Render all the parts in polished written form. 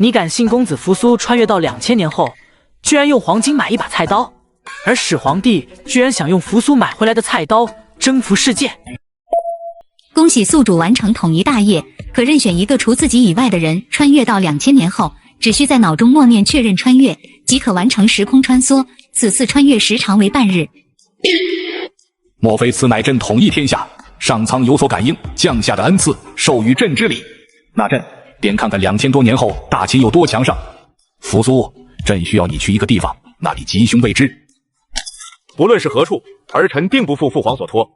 你敢信公子扶苏穿越到2000年后，居然用黄金买一把菜刀，而始皇帝居然想用扶苏买回来的菜刀征服世界？恭喜宿主完成统一大业，可任选一个除自己以外的人穿越到2000年后，只需在脑中默念确认穿越，即可完成时空穿梭。此次穿越时长为半日。莫非此乃朕统一天下，上苍有所感应，降下的恩赐，授予朕之礼？那朕便看看2000多年后大秦有多强盛。扶苏，朕需要你去一个地方，那里吉凶未知。不论是何处，儿臣定不负父皇所托。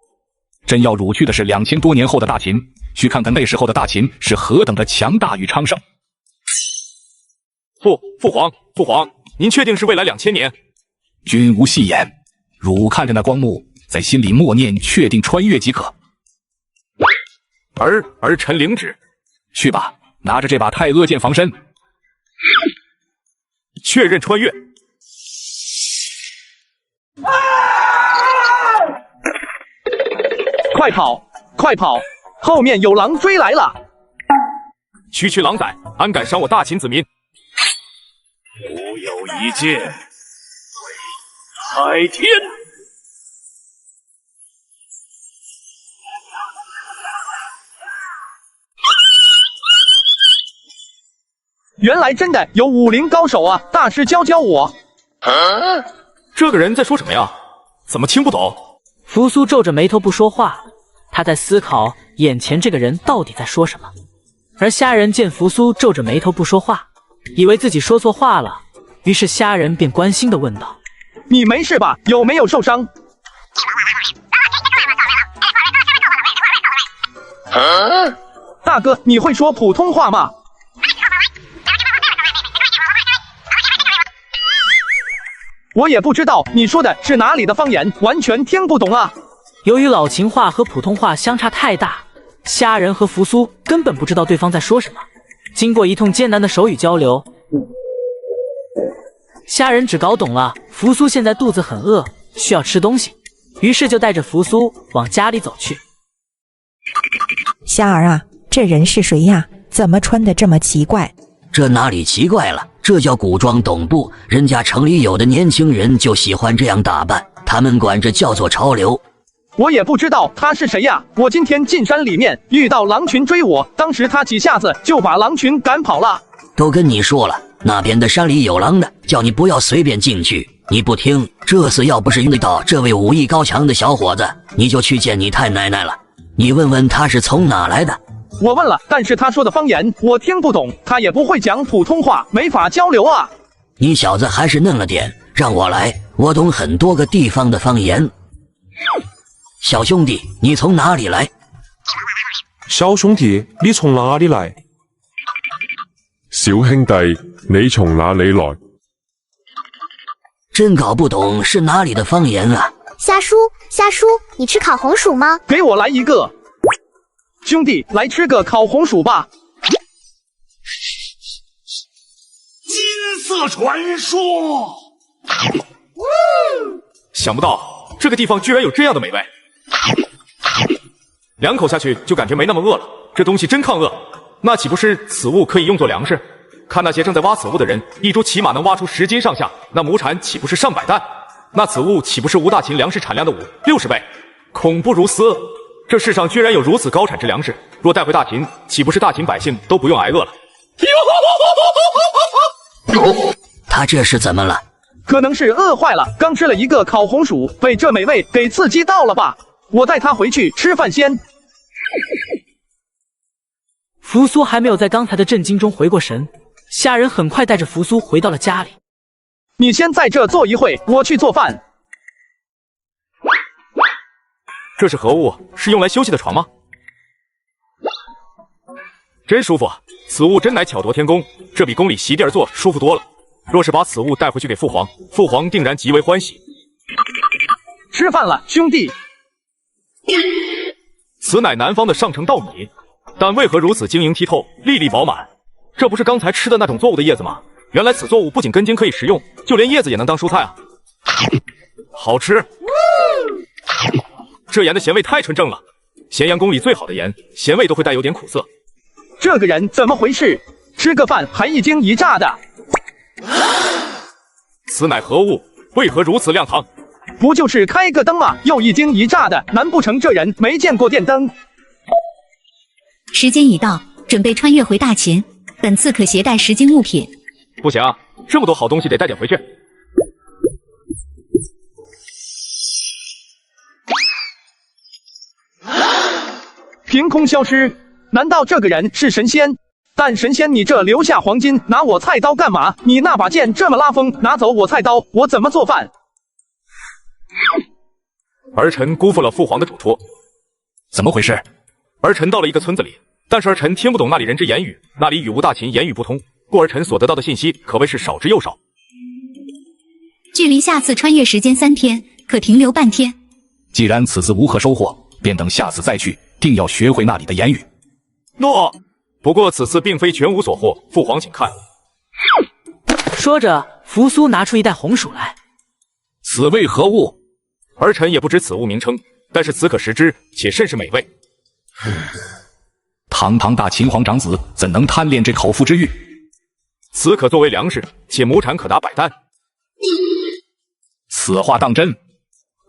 朕要掳去的是2000多年后的大秦，去看看那时候的大秦是何等的强大与昌盛。父皇，您确定是未来2000年？君无戏言，汝看着那光幕，在心里默念确定穿越即可。儿臣领旨。去吧，拿着这把太阿剑防身。确认穿越。快跑！快跑！后面有狼追来了！区狼崽，安敢伤我大秦子民？吾有一剑，海天。原来真的有武林高手啊！大师教教我。这个人在说什么呀？怎么听不懂？扶苏皱着眉头不说话，他在思考眼前这个人到底在说什么。而虾仁见扶苏皱着眉头不说话，以为自己说错话了，于是虾仁便关心地问道：“你没事吧？有没有受伤？”大哥，你会说普通话吗？我也不知道你说的是哪里的方言，完全听不懂啊。由于老秦话和普通话相差太大，虾仁和扶苏根本不知道对方在说什么。经过一通艰难的手语交流，虾仁只搞懂了扶苏现在肚子很饿，需要吃东西，于是就带着扶苏往家里走去。虾儿啊，这人是谁呀？怎么穿得这么奇怪？这哪里奇怪了？这叫古装懂部，人家城里有的年轻人就喜欢这样打扮，他们管这叫做潮流。我也不知道他是谁呀。我今天进山里面遇到狼群追我，当时他几下子就把狼群赶跑了。都跟你说了，那边的山里有狼的，叫你不要随便进去，你不听。这次要不是遇到这位武艺高强的小伙子，你就去见你太奶奶了。你问问他是从哪来的。我问了，但是他说的方言我听不懂，他也不会讲普通话，没法交流啊。你小子还是嫩了点，让我来，我懂很多个地方的方言。小兄弟，你从哪里来？小兄弟，你从哪里来？小兄弟，你从哪里来？真搞不懂是哪里的方言啊。虾叔，你吃烤红薯吗？给我来一个。兄弟，来吃个烤红薯吧。金色传说。想不到这个地方居然有这样的美味。2口下去就感觉没那么饿了，这东西真抗饿。那岂不是此物可以用作粮食？看那些正在挖此物的人，一株起码能挖出10斤上下，那亩产岂不是上百担？那此物岂不是吴大秦粮食产量的50-60倍？恐怖如斯！这世上居然有如此高产值粮食，若带回大秦，岂不是大秦百姓都不用挨饿了？他这是怎么了？可能是饿坏了，刚吃了一个烤红薯，被这美味给刺激到了吧。我带他回去吃饭先。扶苏还没有在刚才的震惊中回过神，虾仁很快带着扶苏回到了家里。你先在这坐一会，我去做饭。这是何物？是用来休息的床吗？真舒服，此物真乃巧夺天工，这比宫里席地而坐舒服多了。若是把此物带回去给父皇，父皇定然极为欢喜。吃饭了，兄弟。此乃南方的上乘稻米，但为何如此晶莹剔透、粒粒饱满？这不是刚才吃的那种作物的叶子吗？原来此作物不仅根茎可以食用，就连叶子也能当蔬菜啊！好吃。这盐的咸味太纯正了，咸阳宫里最好的盐，咸味都会带有点苦涩。这个人怎么回事？吃个饭还一惊一乍的。此乃何物？为何如此亮堂？不就是开个灯吗？又一惊一乍的，难不成这人没见过电灯？时间已到，准备穿越回大秦。本次可携带10斤物品。不行啊，这么多好东西得带点回去。凭空消失，难道这个人是神仙？但神仙，你这留下黄金，拿我菜刀干嘛？你那把剑这么拉风，拿走我菜刀，我怎么做饭？儿臣辜负了父皇的嘱托。怎么回事？儿臣到了一个村子里，但是儿臣听不懂那里人之言语，那里语无大秦，言语不通，故儿臣所得到的信息可谓是少之又少。距离下次穿越时间3天，可停留半天。既然此次无可收获，便等下次再去，定要学会那里的言语。诺。不过此次并非全无所获，父皇请看。说着，扶苏拿出一袋红薯来。此为何物？儿臣也不知此物名称，但是此可食之，且甚是美味。堂堂大秦皇长子，怎能贪恋这口腹之欲？此可作为粮食，且亩产可达100担。此话当真？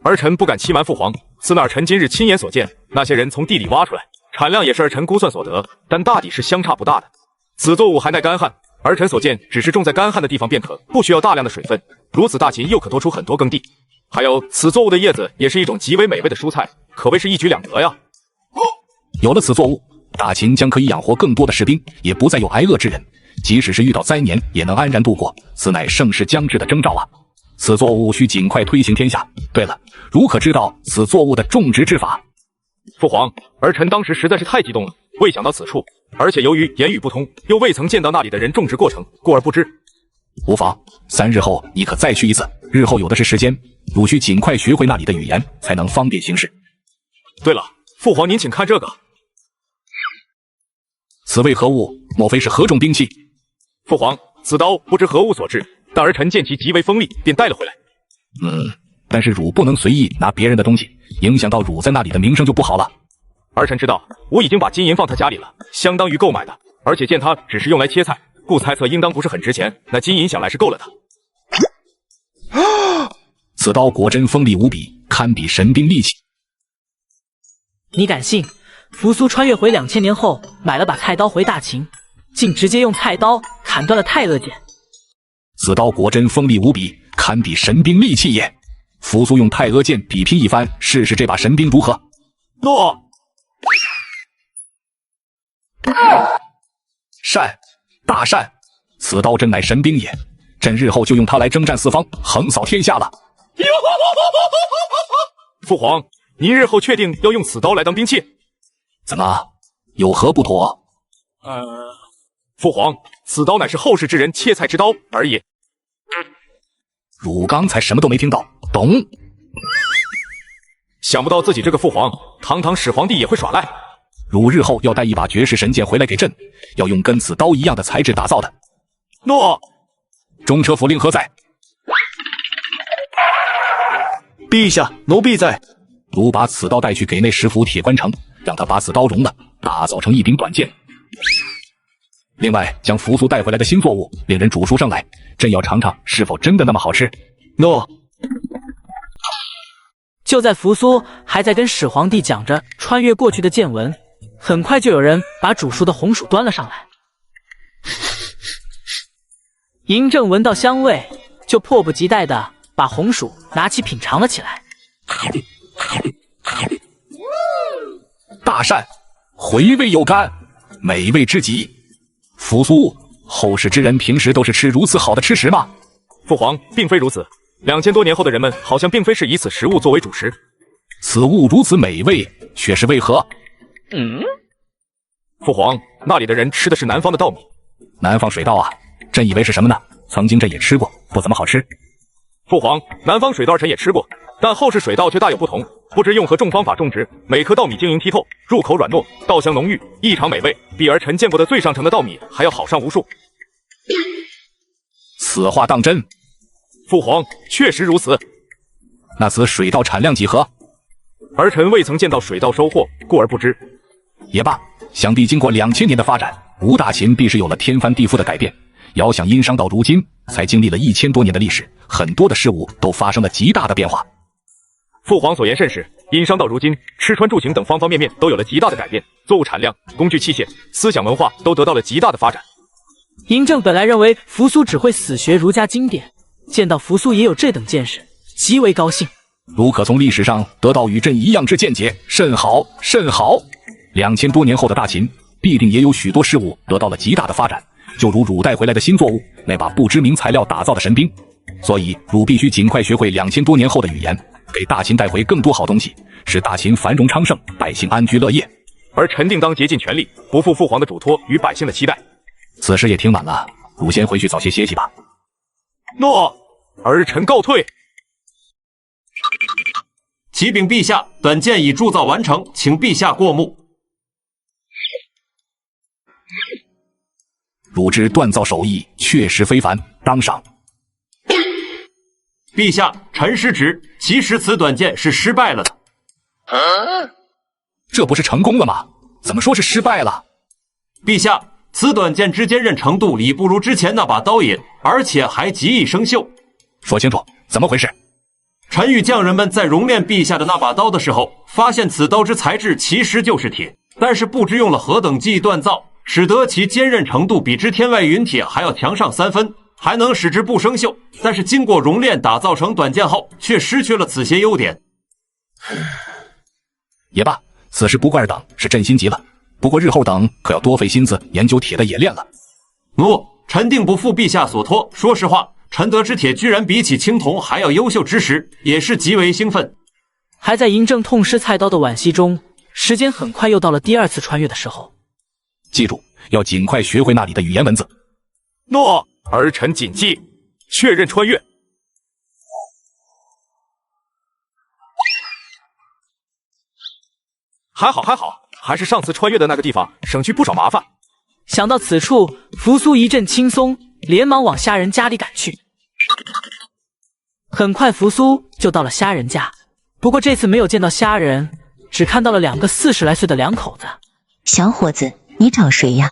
儿臣不敢欺瞒父皇，此乃儿臣今日亲眼所见，那些人从地里挖出来，产量也是儿臣估算所得，但大抵是相差不大的。此作物还耐干旱，儿臣所见只是种在干旱的地方便可，不需要大量的水分。如此大秦又可多出很多耕地。还有此作物的叶子也是一种极为美味的蔬菜，可谓是一举两得呀。有了此作物，大秦将可以养活更多的士兵，也不再有挨饿之人，即使是遇到灾年，也能安然度过。此乃盛世将至的征兆啊！此作物需尽快推行天下。对了，如可知道此作物的种植之法？父皇，儿臣当时实在是太激动了，未想到此处，而且由于言语不通，又未曾见到那里的人种植过程，故而不知。无妨，3日后你可再去一次，日后有的是时间，汝需尽快学会那里的语言，才能方便行事。对了，父皇您请看这个。此为何物？莫非是何种兵器？父皇，此刀不知何物所制，但儿臣见其极为锋利，便带了回来。但是汝不能随意拿别人的东西，影响到汝在那里的名声就不好了。儿臣知道，我已经把金银放他家里了，相当于购买的，而且见他只是用来切菜，故猜测应当不是很值钱，那金银想来是够了的。此刀果真锋利无比，堪比神兵利器。你敢信？扶苏穿越回2000年后，买了把菜刀回大秦，竟直接用菜刀砍断了太阿剑。此刀果真锋利无比，堪比神兵利器也。扶苏用太阿剑比拼一番，试试这把神兵如何？诺。善，大善！此刀真乃神兵也，朕日后就用它来征战四方，横扫天下了。父皇，您日后确定要用此刀来当兵器？怎么，有何不妥？父皇，此刀乃是后世之人切菜之刀而已。汝刚才什么都没听到，懂？想不到自己这个父皇，堂堂始皇帝也会耍赖。汝日后要带一把绝世神剑回来给朕，要用跟此刀一样的材质打造的。诺。中车府令何在？陛下，奴婢在。汝把此刀带去给那石府铁关城，让他把此刀融了，打造成一柄短剑。另外，将扶苏带回来的新作物令人煮出声来，朕要尝尝是否真的那么好吃。诺。就在扶苏还在跟始皇帝讲着穿越过去的见闻，很快就有人把煮熟的红薯端了上来。嬴政闻到香味，就迫不及待地把红薯拿起品尝了起来。大善，回味有甘，美味之极。扶苏，后世之人平时都是吃如此好的吃食吗？父皇，并非如此。2000多年后的人们好像并非是以此食物作为主食。此物如此美味，却是为何？父皇，那里的人吃的是南方的稻米。南方水稻啊，朕以为是什么呢？曾经朕也吃过，不怎么好吃。父皇，南方水稻臣也吃过，但后世水稻却大有不同，不知用何种方法种植，每颗稻米晶莹剔透，入口软糯，稻香浓郁，异常美味，比儿臣见过的最上乘的稻米还要好上无数。此话当真？父皇，确实如此。那此水稻产量几何？儿臣未曾见到水稻收获，故而不知。也罢，想必经过2000年的发展，吴大秦必是有了天翻地覆的改变。遥想殷商到如今，才经历了1000多年的历史，很多的事物都发生了极大的变化。父皇所言甚是，殷商到如今，吃穿住行等方方面面都有了极大的改变，作物产量、工具器械、思想文化都得到了极大的发展。嬴政本来认为扶苏只会死学儒家经典，见到扶苏也有这等见识，极为高兴。汝可从历史上得到与朕一样之见解，甚好甚好。2000多年后的大秦，必定也有许多事物得到了极大的发展，就如汝带回来的新作物，那把不知名材料打造的神兵。所以汝必须尽快学会2000多年后的语言，给大秦带回更多好东西，使大秦繁荣昌盛，百姓安居乐业。而臣定当竭尽全力，不负父皇的嘱托与百姓的期待。此事也挺晚了，汝先回去早些歇息吧。诺，儿臣告退。启禀陛下，短剑已铸造完成，请陛下过目。汝之锻造手艺确实非凡，当赏。陛下，臣失职，其实此短剑是失败了的。这不是成功了吗？怎么说是失败了？陛下，此短剑之坚韧程度已不如之前那把刀也，而且还极易生锈。说清楚，怎么回事？臣与匠人们在熔炼陛下的那把刀的时候，发现此刀之材质其实就是铁，但是不知用了何等技艺锻造，使得其坚韧程度比之天外陨铁还要强上3分，还能使之不生锈。但是经过熔炼打造成短剑后，却失去了此些优点。也罢，此事不怪尔等是朕心急了，不过日后等可要多费心思研究铁的冶炼了。诺，臣定不负陛下所托。说实话，臣得知铁居然比起青铜还要优秀之时，也是极为兴奋。还在嬴政痛失菜刀的惋惜中，时间很快又到了第2次穿越的时候。记住，要尽快学会那里的语言文字。诺，儿臣谨记。确认穿越。还好，还是上次穿越的那个地方，省去不少麻烦。想到此处，扶苏一阵轻松，连忙往虾人家里赶去。很快，扶苏就到了虾人家，不过这次没有见到虾人，只看到了2个40来岁的两口子。小伙子，你找谁呀？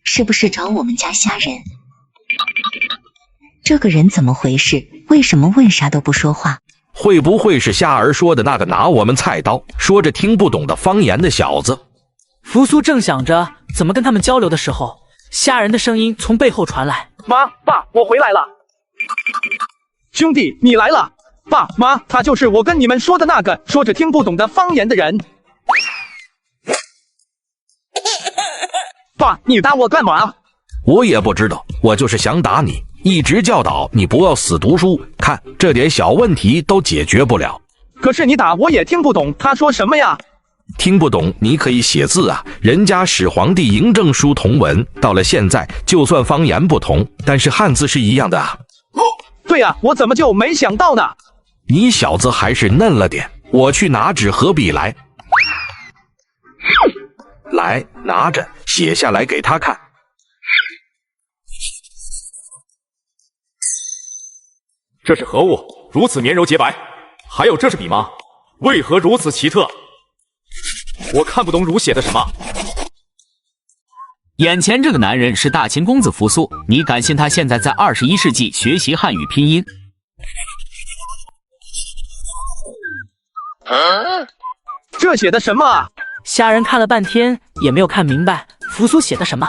是不是找我们家虾人？这个人怎么回事？为什么问啥都不说话？会不会是虾儿说的那个拿我们菜刀，说着听不懂的方言的小子？扶苏正想着怎么跟他们交流的时候，虾人的声音从背后传来：“妈，爸，我回来了。兄弟，你来了。爸妈，他就是我跟你们说的那个说着听不懂的方言的人。爸，你打我干嘛？我也不知道，我就是想打你，一直教导你不要死读书，看这点小问题都解决不了。可是你打我也听不懂他说什么呀。听不懂你可以写字啊，人家始皇帝嬴政书同文，到了现在就算方言不同，但是汉字是一样的啊。对啊，我怎么就没想到呢？你小子还是嫩了点，我去拿纸和笔来。来，拿着，写下来给他看。这是何物？如此绵柔洁白。还有，这是笔吗？为何如此奇特？我看不懂汝写的什么。眼前这个男人是大秦公子扶苏，你敢信他现在在21世纪学习汉语拼音？这写的什么啊？虾人看了半天也没有看明白扶苏写的什么。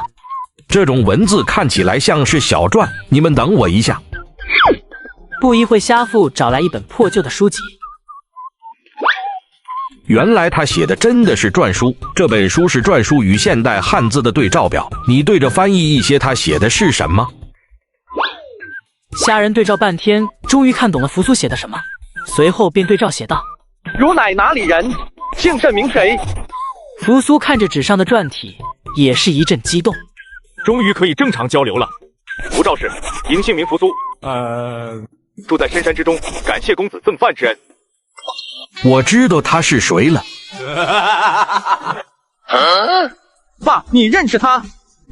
这种文字看起来像是小篆，你们等我一下。不一会，虾父找来一本破旧的书籍。原来他写的真的是篆书，这本书是篆书与现代汉字的对照表，你对着翻译一些他写的是什么。虾人对照半天，终于看懂了扶苏写的什么，随后便对照写道：汝乃哪里人？姓甚名谁？扶苏看着纸上的篆体，也是一阵激动。终于可以正常交流了。扶赵氏，嬴姓名扶苏，住在深山之中，感谢公子赠饭之恩。我知道他是谁了。爸，你认识他？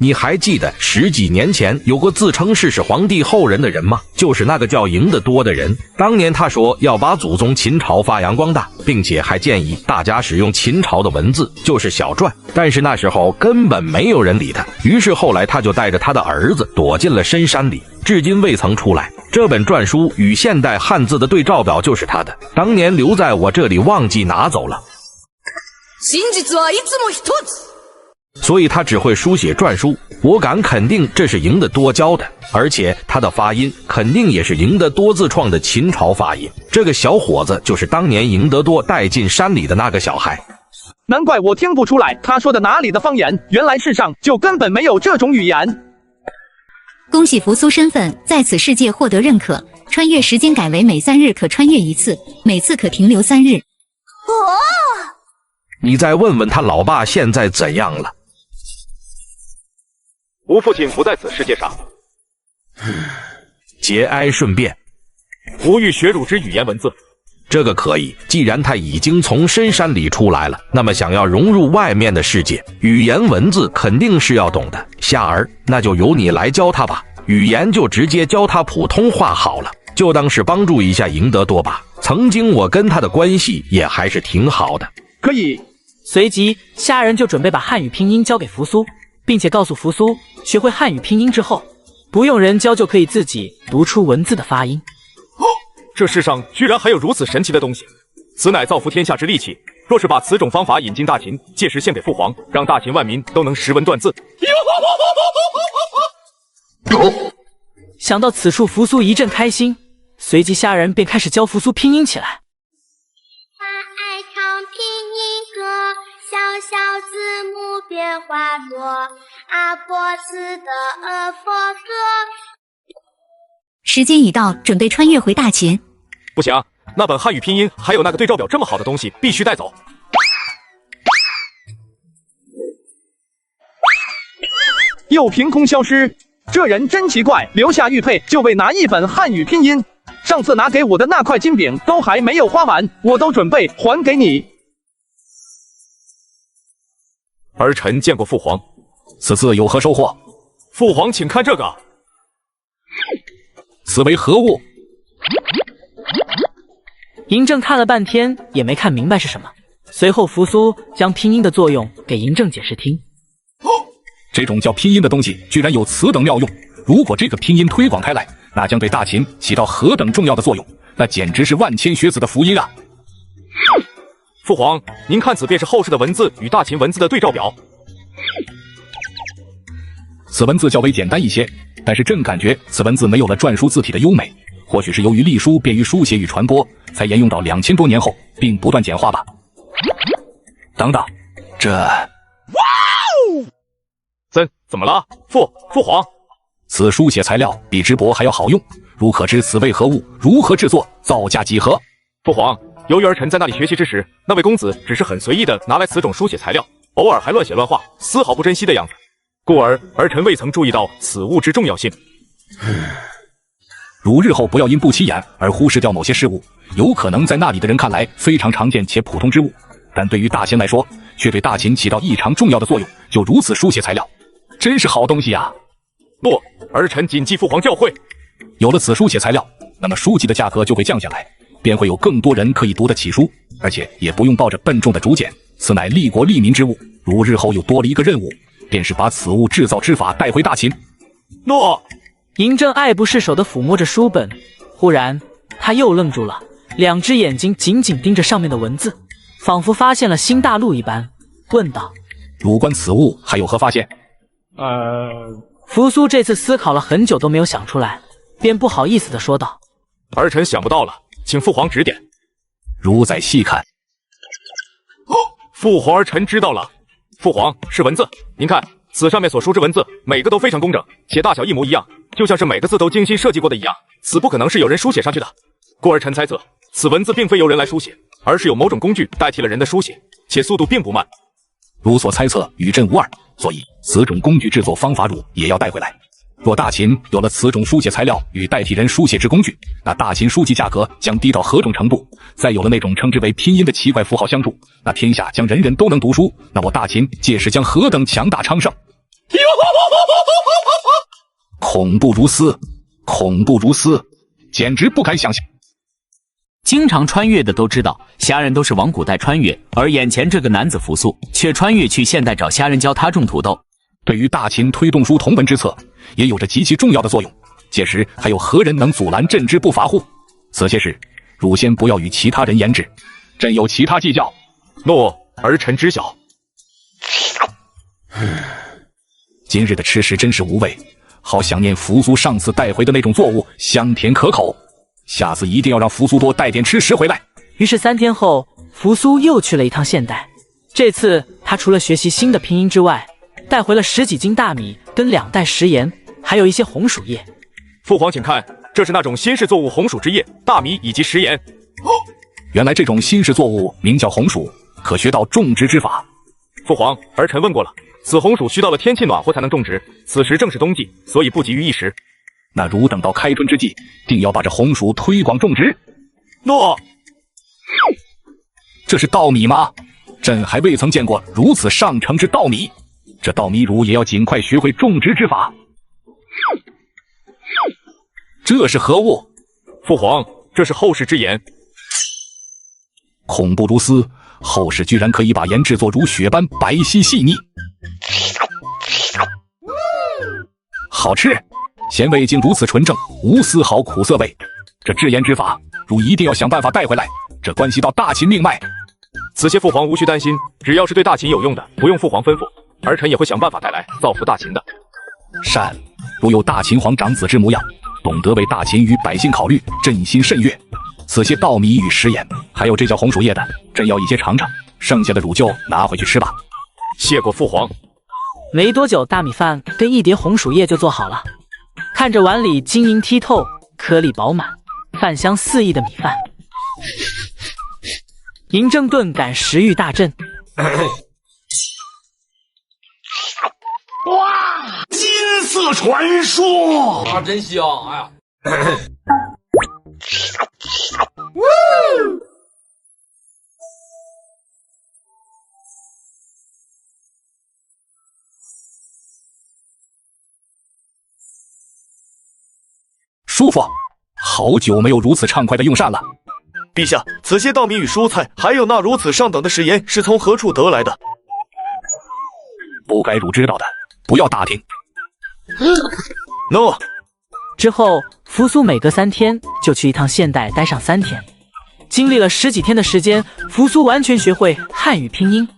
你还记得10几年前有个自称是皇帝后人的人吗？就是那个叫赢得多的人。当年他说要把祖宗秦朝发扬光大，并且还建议大家使用秦朝的文字，就是小篆。但是那时候根本没有人理他，于是后来他就带着他的儿子躲进了深山里，至今未曾出来。这本篆书与现代汉字的对照表就是他的，当年留在我这里忘记拿走了。所以他只会书写篆书，我敢肯定这是赢得多教的，而且他的发音肯定也是赢得多自创的秦朝发音。这个小伙子就是当年赢得多带进山里的那个小孩。难怪我听不出来他说的哪里的方言，原来世上就根本没有这种语言。恭喜扶苏身份在此世界获得认可，穿越时间改为每3日可穿越一次，每次可停留3日。你再问问他老爸现在怎样了？吾父亲不在此世界上。节哀顺变。吾欲学汝之语言文字。这个可以，既然他已经从深山里出来了，那么想要融入外面的世界，语言文字肯定是要懂的。夏儿，那就由你来教他吧，语言就直接教他普通话好了，就当是帮助一下赢得多吧。曾经我跟他的关系也还是挺好的。可以。随即虾仁就准备把汉语拼音交给扶苏，并且告诉扶苏，学会汉语拼音之后，不用人教就可以自己读出文字的发音。这世上居然还有如此神奇的东西，此乃造福天下之利器。若是把此种方法引进大秦，届时献给父皇，让大秦万民都能识文断字。想到此处，扶苏一阵开心，随即虾仁便开始教扶苏拼音起来。小小字母变化多，阿波斯的佛歌。时间已到，准备穿越回大秦。不行，那本汉语拼音还有那个对照表这么好的东西，必须带走。又凭空消失，这人真奇怪，留下玉佩就为拿一本汉语拼音。上次拿给我的那块金饼都还没有花完，我都准备还给你。儿臣见过父皇，此次有何收获？父皇，请看这个，此为何物？嬴政看了半天也没看明白是什么，随后扶苏将拼音的作用给嬴政解释听。这种叫拼音的东西居然有此等妙用，如果这个拼音推广开来，那将对大秦起到何等重要的作用，那简直是万千学子的福音啊！父皇，您看，此便是后世的文字与大秦文字的对照表。此文字较为简单一些，但是朕感觉此文字没有了篆书字体的优美，或许是由于隶书便于书写与传播，才沿用到2000多年后，并不断简化吧。等等，这……哇哦！怎么了？父皇，此书写材料比直帛还要好用，如可知此为何物？如何制作？造价几何？父皇，由于儿臣在那里学习之时，那位公子只是很随意的拿来此种书写材料，偶尔还乱写乱画，丝毫不珍惜的样子，故而儿臣未曾注意到此物之重要性。汝日后不要因不起眼而忽视掉某些事物，有可能在那里的人看来非常常见且普通之物，但对于大秦来说，却对大秦起到异常重要的作用，就如此书写材料，真是好东西啊！不，儿臣谨记父皇教诲。有了此书写材料，那么书籍的价格就会降下来，便会有更多人可以读得起书，而且也不用抱着笨重的竹简，此乃利国利民之物。如日后又多了一个任务，便是把此物制造之法带回大秦。诺。嬴政爱不释手地抚摸着书本，忽然他又愣住了，两只眼睛紧紧盯着上面的文字，仿佛发现了新大陆一般，问道：汝观此物还有何发现？扶苏这次思考了很久都没有想出来，便不好意思地说道：儿臣想不到了，请父皇指点。汝再细看。父皇，儿臣知道了。父皇，是文字，您看此上面所书之文字，每个都非常工整，且大小一模一样，就像是每个字都精心设计过的一样，此不可能是有人书写上去的。故儿臣猜测，此文字并非由人来书写，而是有某种工具代替了人的书写，且速度并不慢。汝所猜测与朕无二，所以此种工具制作方法汝也要带回来。若大秦有了此种书写材料与代替人书写之工具，那大秦书籍价格将低到何种程度？再有了那种称之为拼音的奇怪符号相助，那天下将人人都能读书，那我大秦届时将何等强大昌盛！恐怖如斯，恐怖如斯，简直不敢想象。经常穿越的都知道，虾仁都是往古代穿越，而眼前这个男子扶苏却穿越去现代找虾仁教他种土豆。对于大秦推动出同文之策，也有着极其重要的作用。届时还有何人能阻拦朕之不法乎？此些事，汝先不要与其他人言之，朕有其他计较。诺，儿臣知晓。今日的吃食真是无味，好想念扶苏上次带回的那种作物，香甜可口。下次一定要让扶苏多带点吃食回来。于是3天后，扶苏又去了一趟现代。这次他除了学习新的拼音之外，带回了10几斤大米跟2袋食盐，还有一些红薯叶。父皇请看，这是那种新式作物红薯之叶、大米以及食盐。原来这种新式作物名叫红薯，可学到种植之法。父皇，儿臣问过了，此红薯需到了天气暖和才能种植，此时正是冬季，所以不急于一时。那汝等到开春之际，定要把这红薯推广种植。诺。这是稻米吗？朕还未曾见过如此上乘之稻米。这稻米汝也要尽快学会种植之法。这是何物？父皇，这是后世之盐。恐怖如斯，后世居然可以把盐制作如雪般白皙细腻，好吃，咸味竟如此纯正，无丝毫苦涩味。这制盐之法，汝一定要想办法带回来，这关系到大秦命脉。此些父皇无需担心，只要是对大秦有用的，不用父皇吩咐，儿臣也会想办法带来，造福大秦的。善，如有大秦皇长子之模样，懂得为大秦与百姓考虑，朕心甚悦。此些稻米与食盐，还有这叫红薯叶的，朕要一些尝尝，剩下的汝就拿回去吃吧。谢过父皇。没多久，大米饭跟一碟红薯叶就做好了。看着碗里晶莹剔透、颗粒饱满、饭香四溢的米饭，嬴政顿感食欲大振。哇，金色传说啊，真香！哎呀，舒服，好久没有如此畅快的用膳了。陛下，此些稻米与蔬菜，还有那如此上等的食盐，是从何处得来的？不该汝知道的，不要打听。诺。之后，扶苏每隔3天就去一趟现代，待上3天。经历了10几天的时间，扶苏完全学会汉语拼音。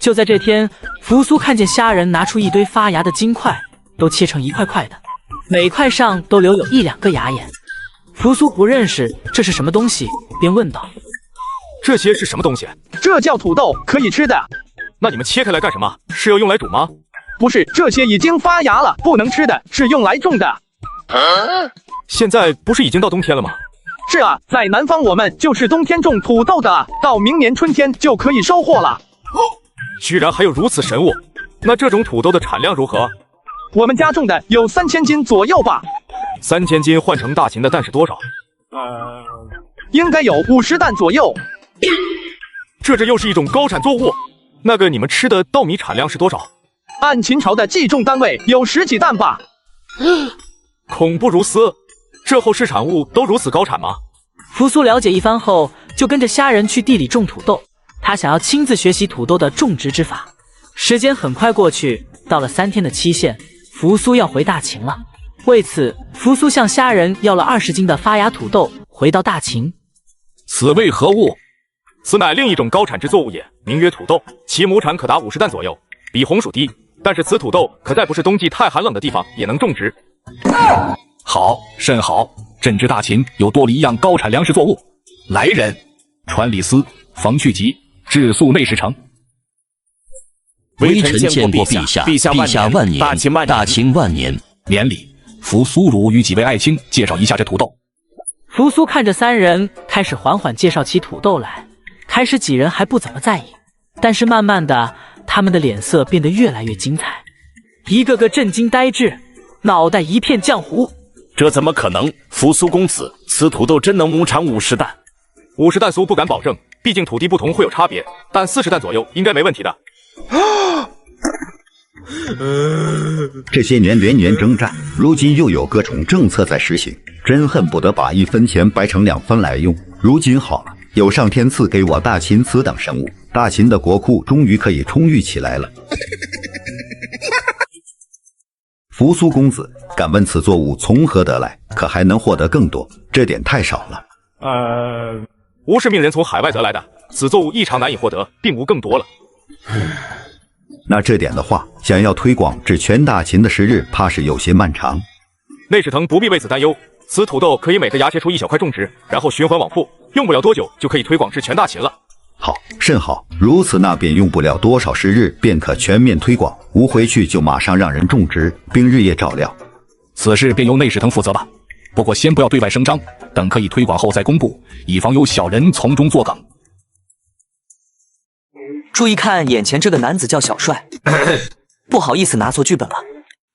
就在这天，扶苏看见虾仁拿出一堆发芽的金块，都切成一块块的，每块上都留有1、2个芽眼。扶苏不认识这是什么东西，便问道：“这些是什么东西？”“这叫土豆，可以吃的。”“那你们切开来干什么？是要用来煮吗？”“不是，这些已经发芽了，不能吃的，是用来种的。”“现在不是已经到冬天了吗？”“是啊，在南方我们就是冬天种土豆的，到明年春天就可以收获了。”“居然还有如此神物！那这种土豆的产量如何？”“我们家种的有3000斤左右吧。”“3000斤换成大秦的担是多少？”“应该有50担左右。”“这又是一种高产作物。那个你们吃的稻米产量是多少？”“按秦朝的计重单位有10几担吧。”“恐怖如斯！这后世产物都如此高产吗？”扶苏了解一番后，就跟着虾仁去地里种土豆。他想要亲自学习土豆的种植之法。时间很快过去，到了3天的期限，扶苏要回大秦了。为此，扶苏向虾仁要了20斤的发芽土豆，回到大秦。“此为何物？”“此乃另一种高产之作物也，名曰土豆，其亩产可达50担左右，比红薯低。但是此土豆可在不是冬季太寒冷的地方也能种植。”“好，甚好！朕知大秦有多了一样高产粮食作物。来人，传李斯、冯去疾，至速内侍城。”“微臣见过陛下，陛下万年，大秦万年。”“免礼，扶苏汝与几位爱卿介绍一下这土豆。”扶苏看着3人，开始缓缓介绍起土豆来。开始几人还不怎么在意，但是慢慢的，他们的脸色变得越来越精彩，一个个震惊呆滞，脑袋一片浆糊。“这怎么可能？扶苏公子，此土豆真能亩产50担？”“50担苏不敢保证，毕竟土地不同会有差别，但40担左右应该没问题的。”这些年连年征战，如今又有各种政策在实行，真恨不得把1分钱掰成2分来用。如今好了，有上天赐给我大秦此等生物，大秦的国库终于可以充裕起来了。扶苏公子，敢问此作物从何得来？可还能获得更多？这点太少了。吾是命人从海外得来的，此作物异常难以获得，并无更多了。那这点的话，想要推广至全大秦的时日，怕是有些漫长。内史腾不必为此担忧，此土豆可以每个牙切出1小块种植，然后循环往复，用不了多久就可以推广至全大秦了。好，甚好，如此那便用不了多少时日，便可全面推广。吾回去就马上让人种植，并日夜照料。此事便由内史腾负责吧。不过先不要对外声张，等可以推广后再公布，以防有小人从中作梗。注意看，眼前这个男子叫小帅。不好意思，拿错剧本了。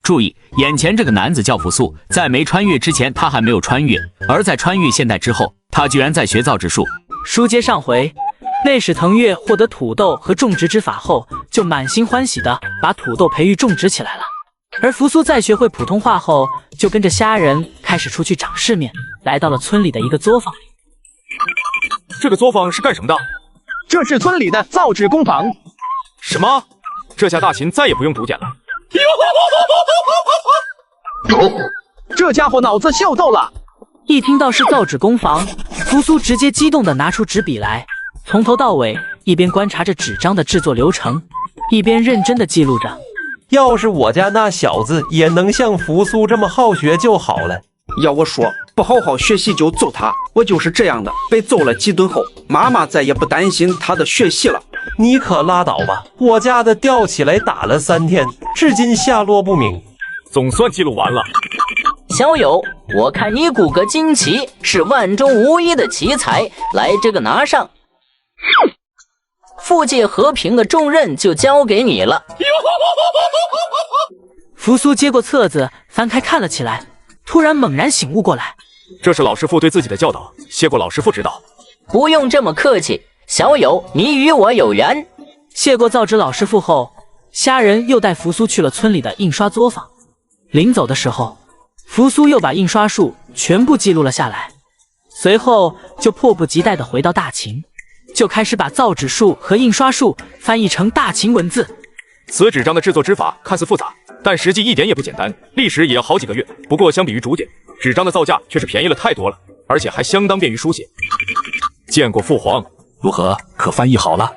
注意，眼前这个男子叫扶苏，在没穿越之前，他还没有穿越；而在穿越现代之后，他居然在学造纸术。书接上回，内史腾越获得土豆和种植之法后，就满心欢喜的把土豆培育种植起来了。而扶苏在学会普通话后，就跟着虾人开始出去长世面，来到了村里的一个作坊里。这个作坊是干什么的？这是村里的造纸工坊。什么？这下大秦再也不用竹简了。这家伙脑子秀逗了。一听到是造纸工坊，扶苏直接激动地拿出纸笔来，从头到尾一边观察着纸张的制作流程，一边认真地记录着。要是我家那小子也能像扶苏这么好学就好了。要我说，不好好学习就揍他，我就是这样的。被揍了几顿后，妈妈再也不担心他的学习了。你可拉倒吧，我家的吊起来打了3天，至今下落不明。总算记录完了。小友，我看你骨骼惊奇，是万中无一的奇才，来，这个拿上。附界和平的重任就交给你了。扶苏接过册子，翻开看了起来，突然猛然醒悟过来，这是老师傅对自己的教导，谢过老师傅指导。不用这么客气，小友，你与我有缘。谢过造纸老师傅后，虾人又带扶苏去了村里的印刷作坊。临走的时候，扶苏又把印刷术全部记录了下来，随后就迫不及待地回到大秦，就开始把造纸术和印刷术翻译成大秦文字。此纸张的制作之法看似复杂，但实际一点也不简单，历时也要好几个月。不过相比于竹简，纸张的造价却是便宜了太多了，而且还相当便于书写。见过父皇，如何？可翻译好了？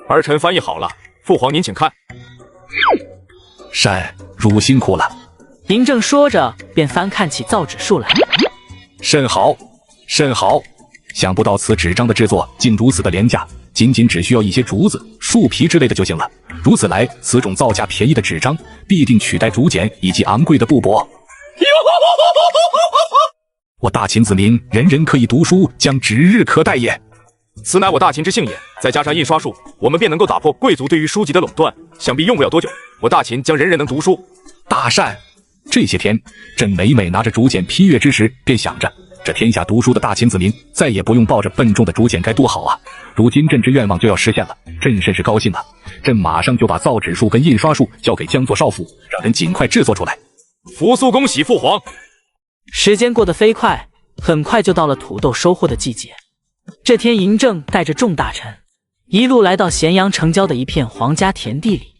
儿臣翻译好了，父皇您请看。善，汝辛苦了。嬴政说着，便翻看起造纸术来。甚好，甚好！想不到此纸张的制作竟如此的廉价，仅只需要一些竹子、树皮之类的就行了。如此来，此种造价便宜的纸张必定取代竹简以及昂贵的布帛。我大秦子民人人可以读书，将指日可待也。此乃我大秦之幸也。再加上印刷术，我们便能够打破贵族对于书籍的垄断。想必用不了多久，我大秦将人人能读书。大善！这些天，朕每每拿着竹简批阅之时，便想着，这天下读书的大秦子民再也不用抱着笨重的竹简该多好啊！如今朕之愿望就要实现了，朕甚是高兴啊！朕马上就把造纸术跟印刷术交给江左少府，让人尽快制作出来。扶苏恭喜父皇！时间过得飞快，很快就到了土豆收获的季节。这天，嬴政带着众大臣一路来到咸阳城郊的一片皇家田地里。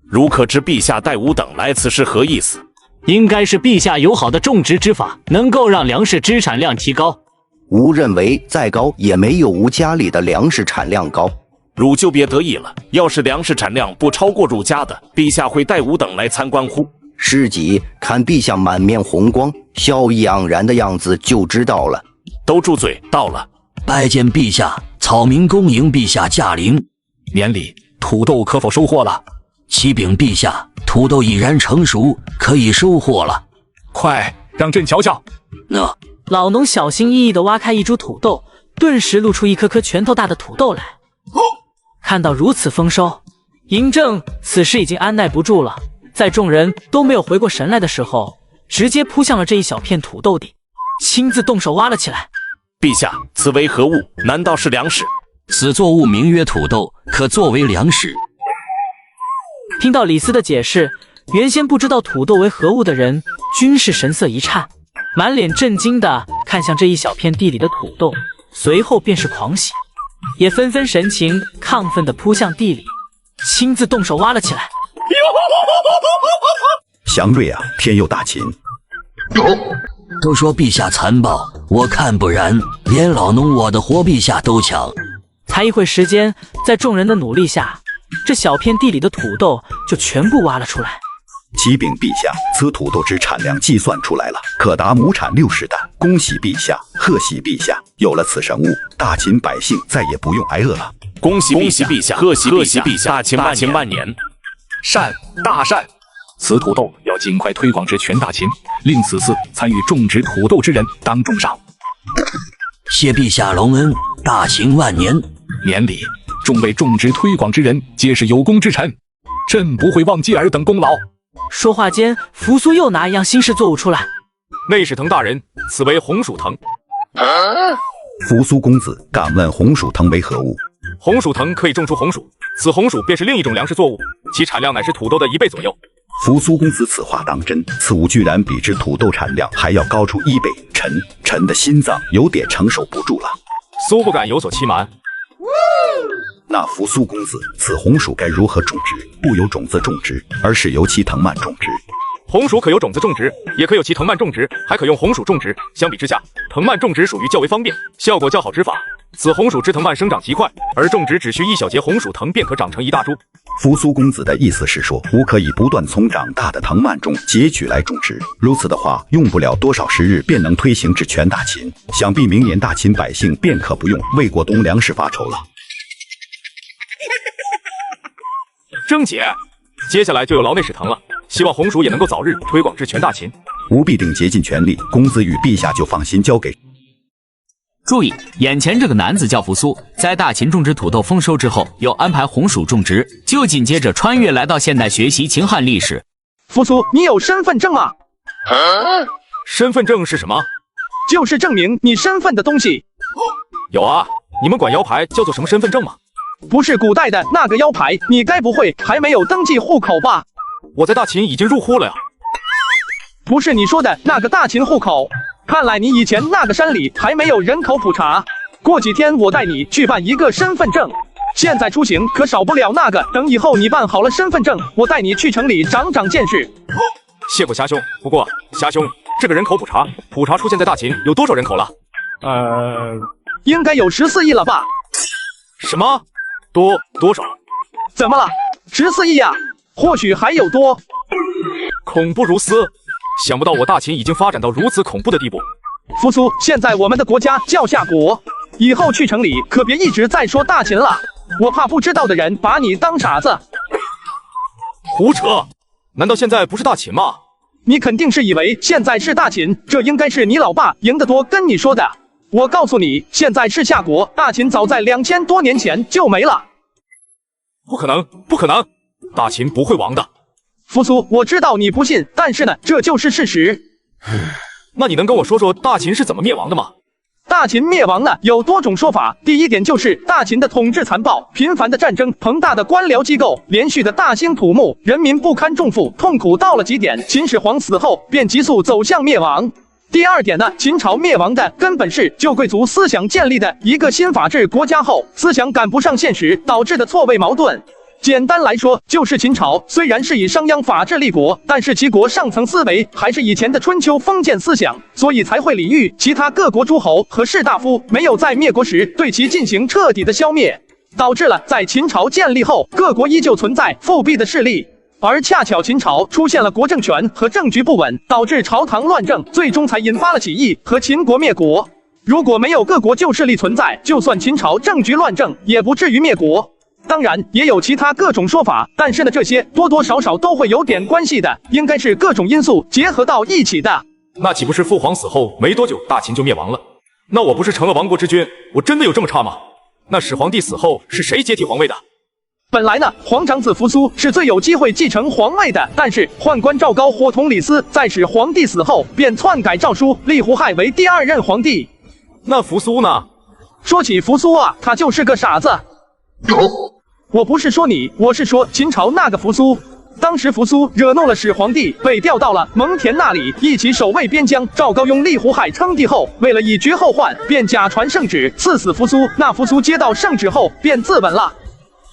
如可知陛下带吾等来此是何意思？应该是陛下友好的种植之法，能够让粮食之产量提高。吾认为再高也没有吾家里的粮食产量高。汝就别得意了，要是粮食产量不超过汝家的，陛下会带吾等来参观乎？是己看陛下满面红光、笑意盎然的样子就知道了。都住嘴！到了。拜见陛下，草民恭迎陛下驾临。年里土豆可否收获了？启禀陛下，土豆已然成熟，可以收获了。快让朕瞧瞧。老农小心翼翼地挖开一株土豆，顿时露出一颗颗拳头大的土豆来。看到如此丰收，嬴政此时已经按耐不住了，在众人都没有回过神来的时候，直接扑向了这一小片土豆地，亲自动手挖了起来。陛下，此为何物？难道是粮食？此作物名曰土豆，可作为粮食。听到李斯的解释，原先不知道土豆为何物的人均是神色一颤，满脸震惊地看向这一小片地里的土豆，随后便是狂喜，也纷纷神情亢奋地扑向地里，亲自动手挖了起来。祥瑞啊，天佑大秦！都说陛下残暴，我看不然，连老农我的活陛下都抢。才一会时间，在众人的努力下，这小片地里的土豆就全部挖了出来。启禀陛下，此土豆之产量计算出来了，可达亩产60担。恭喜陛下，贺喜陛下！有了此神物，大秦百姓再也不用挨饿了。恭喜陛下，贺喜陛下！大秦万年！善，大善！此土豆要尽快推广至全大秦，令此次参与种植土豆之人当重赏。谢陛下隆恩，大秦万年！年里，众位种植推广之人皆是有功之臣，朕不会忘记尔等功劳。说话间，扶苏又拿一样新式作物出来。内史腾大人，此为红薯藤。扶苏公子，敢问红薯藤为何物？红薯藤可以种出红薯，此红薯便是另一种粮食作物，其产量乃是土豆的1倍左右。扶苏公子此话当真？此物居然比之土豆产量还要高出1倍，臣的心脏有点承受不住了。苏不敢有所欺瞒。那扶苏公子，此红薯该如何种植？不由种子种植，而是由其藤蔓种植。红薯可由种子种植，也可由其藤蔓种植，还可用红薯种植。相比之下，藤蔓种植属于较为方便，效果较好之法。此红薯之藤蔓生长极快，而种植只需1小节红薯藤便可长成一大株。扶苏公子的意思是说，吾可以不断从长大的藤蔓中截取来种植。如此的话，用不了多少时日便能推行至全大秦。想必明年大秦百姓便可不用为过冬粮食发愁了。征姐，接下来就有劳内史腾了，希望红薯也能够早日推广至全大秦。吾必定竭尽全力，公子与陛下就放心交给。注意，眼前这个男子叫扶苏，在大秦种植土豆丰收之后，又安排红薯种植，就紧接着穿越来到现代学习秦汉历史。扶苏，你有身份证吗？身份证是什么？就是证明你身份的东西。有啊，你们管摇牌叫做什么身份证吗？不是古代的那个腰牌，你该不会还没有登记户口吧？我在大秦已经入户了呀。不是你说的那个大秦户口，看来你以前那个山里还没有人口普查。过几天我带你去办一个身份证，现在出行可少不了那个。等以后你办好了身份证，我带你去城里长长见识。谢过侠兄，不过侠兄，这个人口普查出现在大秦有多少人口了？应该有14亿了吧？什么？多少？怎么了？14亿呀？或许还有多。恐怖如斯，想不到我大秦已经发展到如此恐怖的地步。扶苏，现在我们的国家叫夏国，以后去城里可别一直在说大秦了，我怕不知道的人把你当傻子。胡扯！难道现在不是大秦吗？你肯定是以为现在是大秦，这应该是你老爸赢得多跟你说的。我告诉你，现在是夏国，大秦早在2000多年前就没了。不可能，不可能，大秦不会亡的。扶苏，我知道你不信，但是呢，这就是事实。那你能跟我说说大秦是怎么灭亡的吗？大秦灭亡呢，有多种说法。第一点就是大秦的统治残暴，频繁的战争，庞大的官僚机构，连续的大兴土木，人民不堪重负，痛苦到了极点。秦始皇死后，便急速走向灭亡。第二点呢，秦朝灭亡的根本是旧贵族思想建立的一个新法治国家后，思想赶不上现实导致的错位矛盾。简单来说，就是秦朝虽然是以商鞅法治立国，但是其国上层思维还是以前的春秋封建思想，所以才会礼遇其他各国诸侯和士大夫，没有在灭国时对其进行彻底的消灭，导致了在秦朝建立后，各国依旧存在复辟的势力。而恰巧秦朝出现了国政权和政局不稳，导致朝堂乱政，最终才引发了起义和秦国灭国。如果没有各国旧势力存在，就算秦朝政局乱政，也不至于灭国。当然也有其他各种说法，但是呢，这些多多少少都会有点关系的，应该是各种因素结合到一起的。那岂不是父皇死后没多久，大秦就灭亡了？那我不是成了亡国之君？我真的有这么差吗？那始皇帝死后是谁接替皇位的？本来呢，皇长子扶苏是最有机会继承皇位的，但是宦官赵高伙同李斯，在始皇帝死后便篡改诏书，立胡亥为第2任皇帝。那扶苏呢？说起扶苏啊，他就是个傻子。我不是说你，我是说秦朝那个扶苏。当时扶苏惹怒了始皇帝，被调到了蒙恬那里，一起守卫边疆。赵高拥立胡亥称帝后，为了以绝后患，便假传圣旨，赐死扶苏。那扶苏接到圣旨后，便自刎了。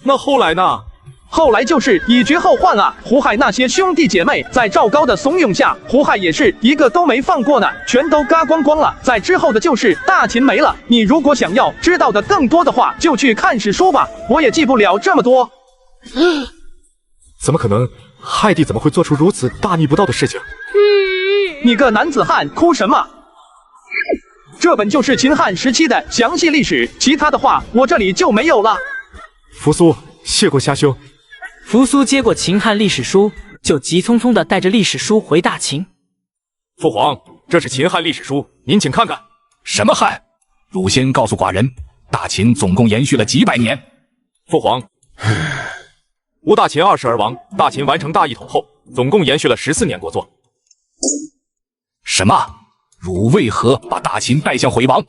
那后来呢？后来就是以绝后患啊！胡亥那些兄弟姐妹在赵高的怂恿下，胡亥也是一个都没放过呢，全都嘎光光了。在之后的就是大秦没了。你如果想要知道的更多的话，就去看史书吧，我也记不了这么多。怎么可能？亥帝怎么会做出如此大逆不道的事情？你个男子汉，哭什么？这本就是秦汉时期的详细历史，其他的话我这里就没有了。扶苏，谢过虾兄。扶苏接过秦汉历史书，就急匆匆地带着历史书回大秦。父皇，这是秦汉历史书，您请看看。什么汉？汝先告诉寡人，大秦总共延续了几百年？父皇，吾大秦20而亡，大秦完成大一统后，总共延续了14年国祚。什么？汝为何把大秦带向毁亡？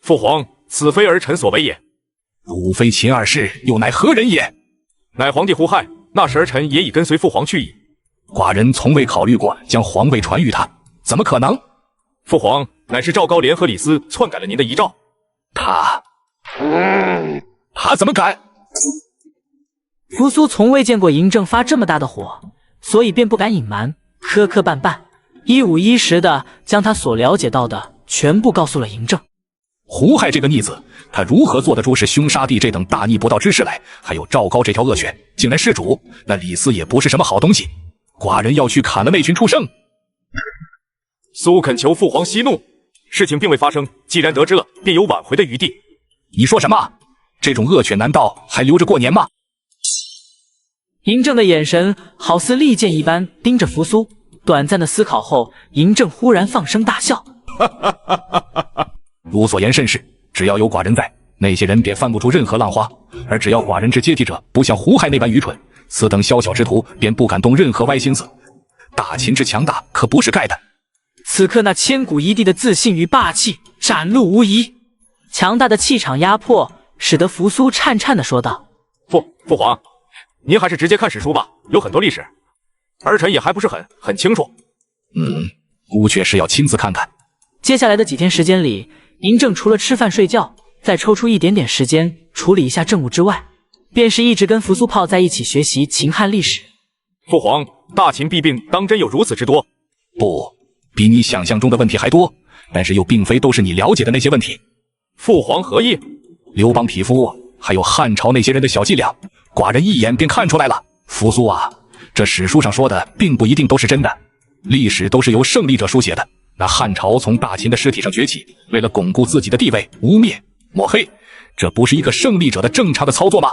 父皇，此非儿臣所为也。汝非秦二世，又乃何人也？乃皇帝胡亥，那时儿臣也已跟随父皇去矣。寡人从未考虑过将皇位传于他，怎么可能？父皇，乃是赵高联合李斯篡改了您的遗诏。他怎么敢？扶苏从未见过嬴政发这么大的火，所以便不敢隐瞒，磕磕绊绊，一五一十的将他所了解到的全部告诉了嬴政。胡亥这个逆子，他如何做得出是凶杀帝这等大逆不道之事来？还有赵高这条恶犬，竟然弑主，那李斯也不是什么好东西。寡人要去砍了那群畜生。苏恳求父皇息怒，事情并未发生，既然得知了，便有挽回的余地。你说什么？这种恶犬难道还留着过年吗？嬴政的眼神好似利剑一般盯着扶苏，短暂的思考后，嬴政忽然放声大笑。汝所言甚是，只要有寡人在，那些人便翻不出任何浪花。而只要寡人之接替者不像胡亥那般愚蠢，此等宵小之徒便不敢动任何歪心思。大秦之强大可不是盖的。此刻那千古一帝的自信与霸气展露无遗，强大的气场压迫使得扶苏颤颤地说道：父皇，您还是直接看史书吧，有很多历史，儿臣也还不是很清楚。吾却是要亲自看看。接下来的几天时间里，嬴政除了吃饭睡觉，再抽出一点点时间处理一下政务之外，便是一直跟扶苏泡在一起学习秦汉历史。父皇，大秦弊病当真有如此之多？不，比你想象中的问题还多，但是又并非都是你了解的那些问题。父皇何意？刘邦匹夫，还有汉朝那些人的小伎俩，寡人一眼便看出来了。扶苏啊，这史书上说的并不一定都是真的，历史都是由胜利者书写的。那汉朝从大秦的尸体上崛起，为了巩固自己的地位，污蔑抹黑，这不是一个胜利者的正常的操作吗？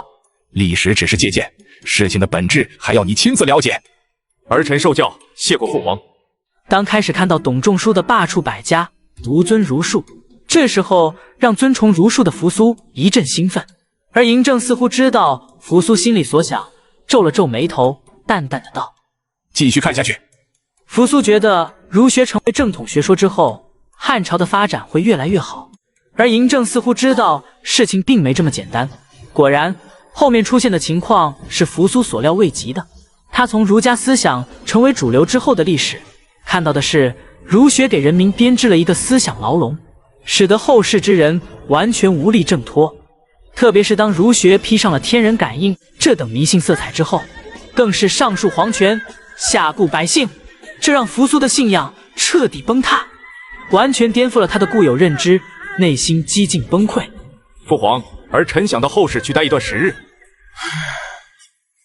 历史只是借鉴，事情的本质还要你亲自了解。儿臣受教，谢过父皇。当开始看到董仲舒的罢黜百家，独尊儒术，这时候让尊崇儒术的扶苏一阵兴奋，而嬴政似乎知道扶苏心里所想，皱了皱眉头，淡淡的道：继续看下去。扶苏觉得儒学成为正统学说之后，汉朝的发展会越来越好，而嬴政似乎知道事情并没这么简单。果然，后面出现的情况是扶苏所料未及的。他从儒家思想成为主流之后的历史，看到的是儒学给人民编织了一个思想牢笼，使得后世之人完全无力挣脱。特别是当儒学披上了天人感应这等迷信色彩之后，更是上述皇权，下顾百姓，这让扶苏的信仰彻底崩塌，完全颠覆了他的固有认知，内心几近崩溃。父皇，儿臣想到后世去待一段时日。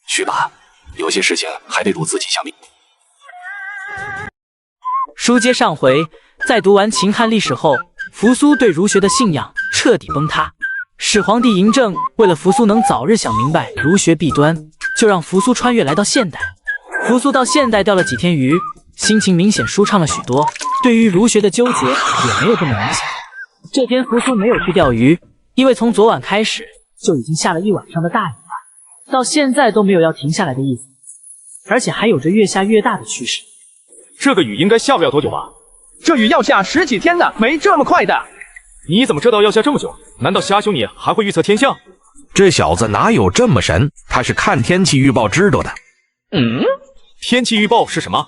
去吧，有些事情还得汝自己想明。书接上回，在读完秦汉历史后，扶苏对儒学的信仰彻底崩塌。始皇帝嬴政为了扶苏能早日想明白儒学弊端，就让扶苏穿越来到现代。扶苏到现代钓了几天鱼，心情明显舒畅了许多，对于儒学的纠结也没有这么明显。这天扶苏没有去钓鱼，因为从昨晚开始就已经下了一晚上的大雨了，到现在都没有要停下来的意思，而且还有着越下越大的趋势。这个雨应该下不了多久吧？这雨要下10几天呢，没这么快的。你怎么知道要下这么久？难道虾兄你还会预测天象？这小子哪有这么神？他是看天气预报知道的。天气预报是什么？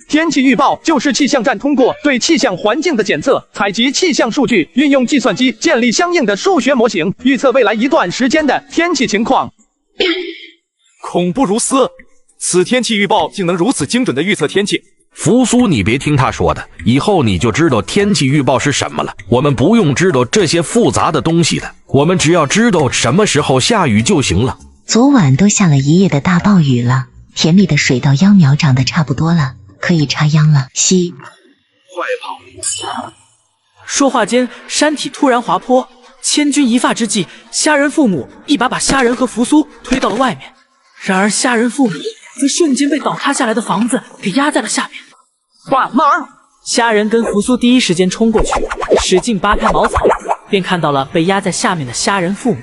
天气预报就是气象站通过对气象环境的检测，采集气象数据，运用计算机建立相应的数学模型，预测未来一段时间的天气情况。恐怖如斯！此天气预报竟能如此精准的预测天气。扶苏，你别听他说的，以后你就知道天气预报是什么了。我们不用知道这些复杂的东西的，我们只要知道什么时候下雨就行了。昨晚都下了一夜的大暴雨了，田里的水稻秧苗长得差不多了，可以插秧了。西，快跑！说话间，山体突然滑坡，千钧一发之际，虾仁父母一把虾仁和扶苏推到了外面。然而虾仁父母则瞬间被倒塌下来的房子给压在了下面。爸妈！虾仁跟扶苏第一时间冲过去，使劲扒开茅草，便看到了被压在下面的虾仁父母。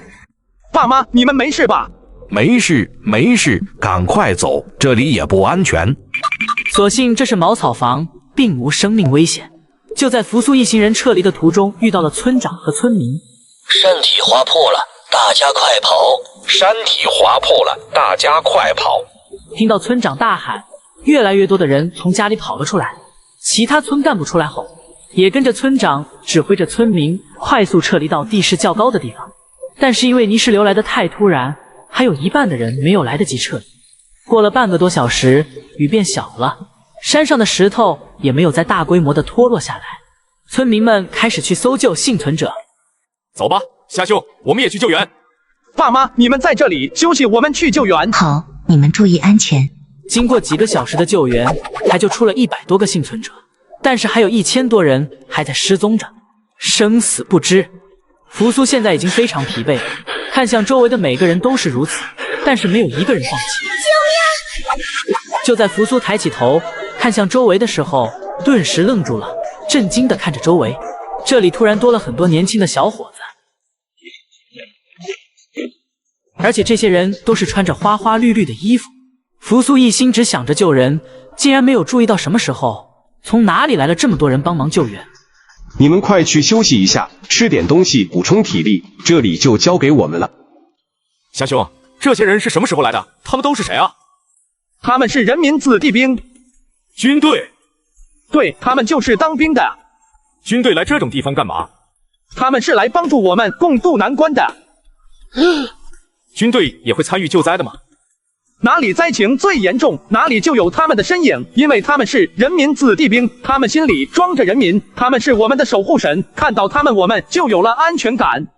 爸妈，你们没事吧？没事，没事，赶快走，这里也不安全。所幸这是茅草房，并无生命危险。就在扶苏一行人撤离的途中，遇到了村长和村民。山体滑坡了，大家快跑！山体滑坡了，大家快跑！听到村长大喊，越来越多的人从家里跑了出来。其他村干部出来后，也跟着村长指挥着村民快速撤离到地势较高的地方。但是因为泥石流来得太突然，还有一半的人没有来得及撤离。过了半个多小时，雨变小了，山上的石头也没有再大规模的脱落下来。村民们开始去搜救幸存者。走吧，虾兄，我们也去救援。爸妈，你们在这里休息，我们去救援。好，你们注意安全。经过几个小时的救援，才救出了100多个幸存者，但是还有1000多人还在失踪着，生死不知。扶苏现在已经非常疲惫了，看向周围的每个人都是如此，但是没有一个人放弃。救命！就在扶苏抬起头看向周围的时候，顿时愣住了，震惊地看着周围。这里突然多了很多年轻的小伙子，而且这些人都是穿着花花绿绿的衣服。扶苏一心只想着救人，竟然没有注意到什么时候从哪里来了这么多人帮忙救援。你们快去休息一下，吃点东西补充体力，这里就交给我们了。虾兄，这些人是什么时候来的？他们都是谁啊？他们是人民子弟兵。军队？对，他们就是当兵的。军队来这种地方干嘛？他们是来帮助我们共度难关的。军队也会参与救灾的吗？哪里灾情最严重，哪里就有他们的身影，因为他们是人民子弟兵，他们心里装着人民，他们是我们的守护神，看到他们，我们就有了安全感。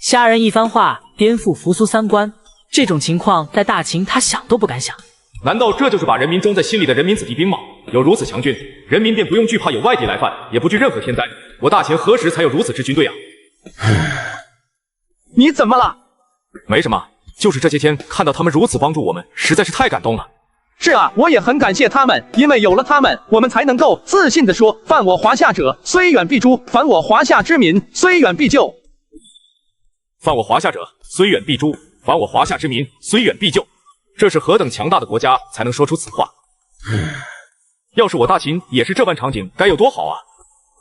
虾仁一番话颠覆扶苏三观，这种情况在大秦他想都不敢想。难道这就是把人民装在心里的人民子弟兵吗？有如此强军，人民便不用惧怕有外敌来犯，也不惧任何天灾。我大秦何时才有如此之军队啊？你怎么了？没什么，就是这些天看到他们如此帮助我们，实在是太感动了。是啊，我也很感谢他们，因为有了他们，我们才能够自信地说：犯我华夏者，虽远必诛；犯我华夏之民，虽远必救。犯我华夏者，虽远必诛；犯我华夏之民，虽远必救。这是何等强大的国家才能说出此话？要是我大秦也是这般场景，该有多好啊！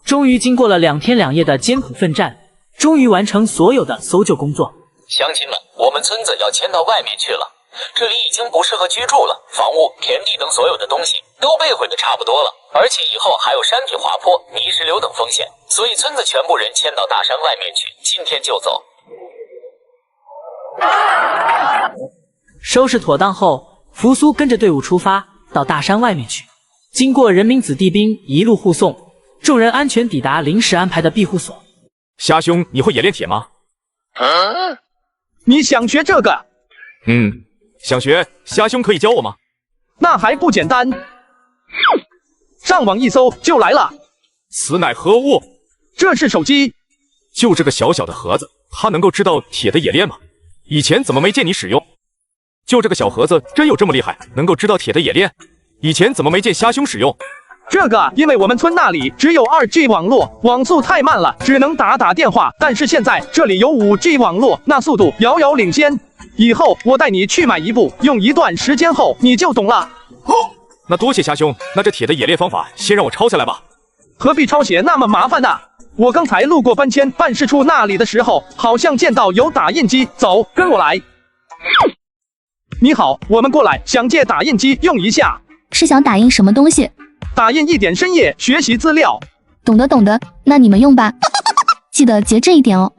终于经过了2天2夜的艰苦奋战，终于完成所有的搜救工作。乡亲们，我们村子要迁到外面去了，这里已经不适合居住了，房屋、田地等所有的东西都被毁得差不多了，而且以后还有山体滑坡、泥石流等风险，所以村子全部人迁到大山外面去，今天就走。收拾妥当后，扶苏跟着队伍出发到大山外面去。经过人民子弟兵一路护送，众人安全抵达临时安排的庇护所。虾兄，你会冶炼铁吗？你想学这个？想学。虾兄可以教我吗？那还不简单，上网一搜就来了。此乃何物？这是手机。就这个小小的盒子，它能够知道铁的冶炼吗？以前怎么没见你使用？就这个小盒子真有这么厉害，能够知道铁的冶炼？以前怎么没见虾兄使用？这个因为我们村那里只有2G 网络，网速太慢了，只能打电话。但是现在这里有5G 网络，那速度遥遥领先。以后我带你去买一部，用一段时间后你就懂了。那多谢虾兄，那这铁的冶炼方法先让我抄下来吧。何必抄写那么麻烦呢？我刚才路过搬迁办事处那里的时候，好像见到有打印机。走，跟我来。你好，我们过来，想借打印机用一下。是想打印什么东西？打印一点深夜学习资料。懂得懂得，那你们用吧，记得节制一点哦。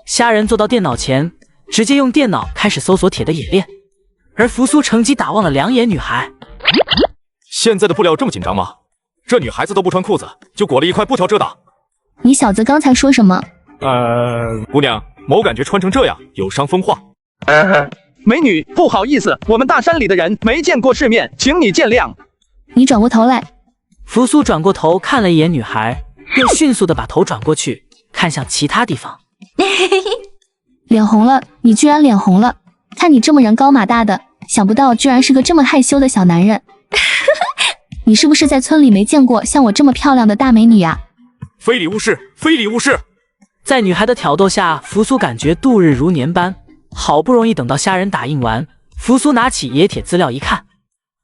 虾仁坐到电脑前，直接用电脑开始搜索铁的冶炼，而扶苏乘机打望了两眼女孩。现在的布料这么紧张吗？这女孩子都不穿裤子，就裹了一块布条遮挡。你小子刚才说什么？姑娘，某感觉穿成这样有伤风化。美女，不好意思，我们大山里的人没见过世面，请你见谅。你转过头来。扶苏转过头看了一眼女孩，又迅速的把头转过去，看向其他地方。脸红了，你居然脸红了！看你这么人高马大的，想不到居然是个这么害羞的小男人。你是不是在村里没见过像我这么漂亮的大美女呀？非礼勿视，非礼勿视！在女孩的挑逗下，扶苏感觉度日如年般。好不容易等到虾仁打印完，扶苏拿起冶铁资料一看，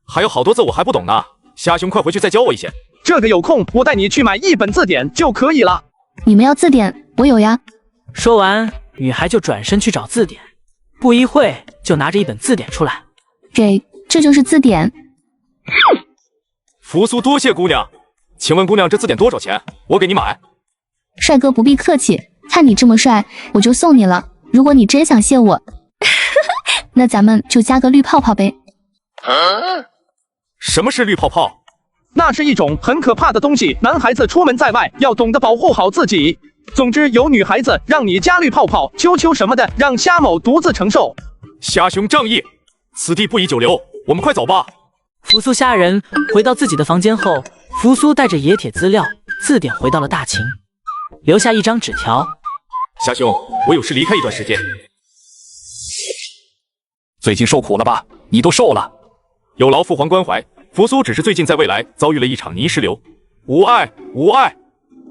还有好多字我还不懂呢，虾兄快回去再教我一些。这个有空我带你去买一本字典就可以了。你们要字典，我有呀。说完，女孩就转身去找字典，不一会就拿着一本字典出来。这就是字典。扶苏多谢姑娘，请问姑娘这字典多少钱？我给你买。帅哥不必客气，看你这么帅，我就送你了。如果你真想谢我，那咱们就加个绿泡泡呗。什么是绿泡泡？那是一种很可怕的东西，男孩子出门在外要懂得保护好自己。总之有女孩子让你加绿泡泡、秋秋什么的，让虾某独自承受。虾兄仗义，此地不宜久留，我们快走吧。扶苏虾仁回到自己的房间后，扶苏带着冶铁资料、字典回到了大秦，留下一张纸条。虾兄，我有事离开一段时间。最近受苦了吧？你都瘦了。有劳父皇关怀，扶苏只是最近在未来遭遇了一场泥石流，无碍无碍。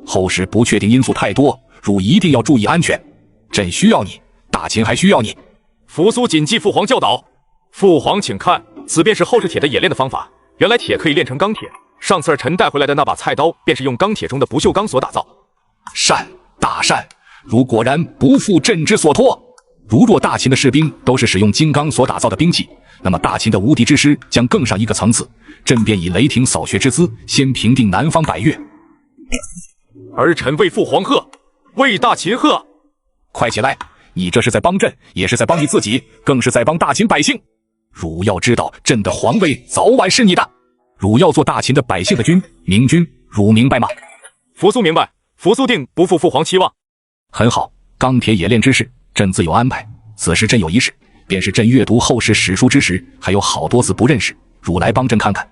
后世不确定因素太多，汝一定要注意安全。朕需要你，大秦还需要你。扶苏谨记父皇教导。父皇请看，此便是后世铁的冶炼的方法。原来铁可以炼成钢铁，上次儿臣带回来的那把菜刀，便是用钢铁中的不锈钢所打造。善，大善！汝果然不负朕之所托。如若大秦的士兵都是使用金刚所打造的兵器，那么大秦的无敌之师将更上一个层次。朕便以雷霆扫穴之姿，先平定南方百越。儿臣为父皇贺，为大秦贺！快起来！你这是在帮朕，也是在帮你自己，更是在帮大秦百姓。汝要知道，朕的皇位早晚是你的。汝要做大秦的百姓的君，明君，汝明白吗？扶苏明白，扶苏定不负父皇期望。很好，钢铁冶炼之事，朕自有安排。此时朕有一事，便是朕阅读后世史书之时，还有好多字不认识，汝来帮朕看看。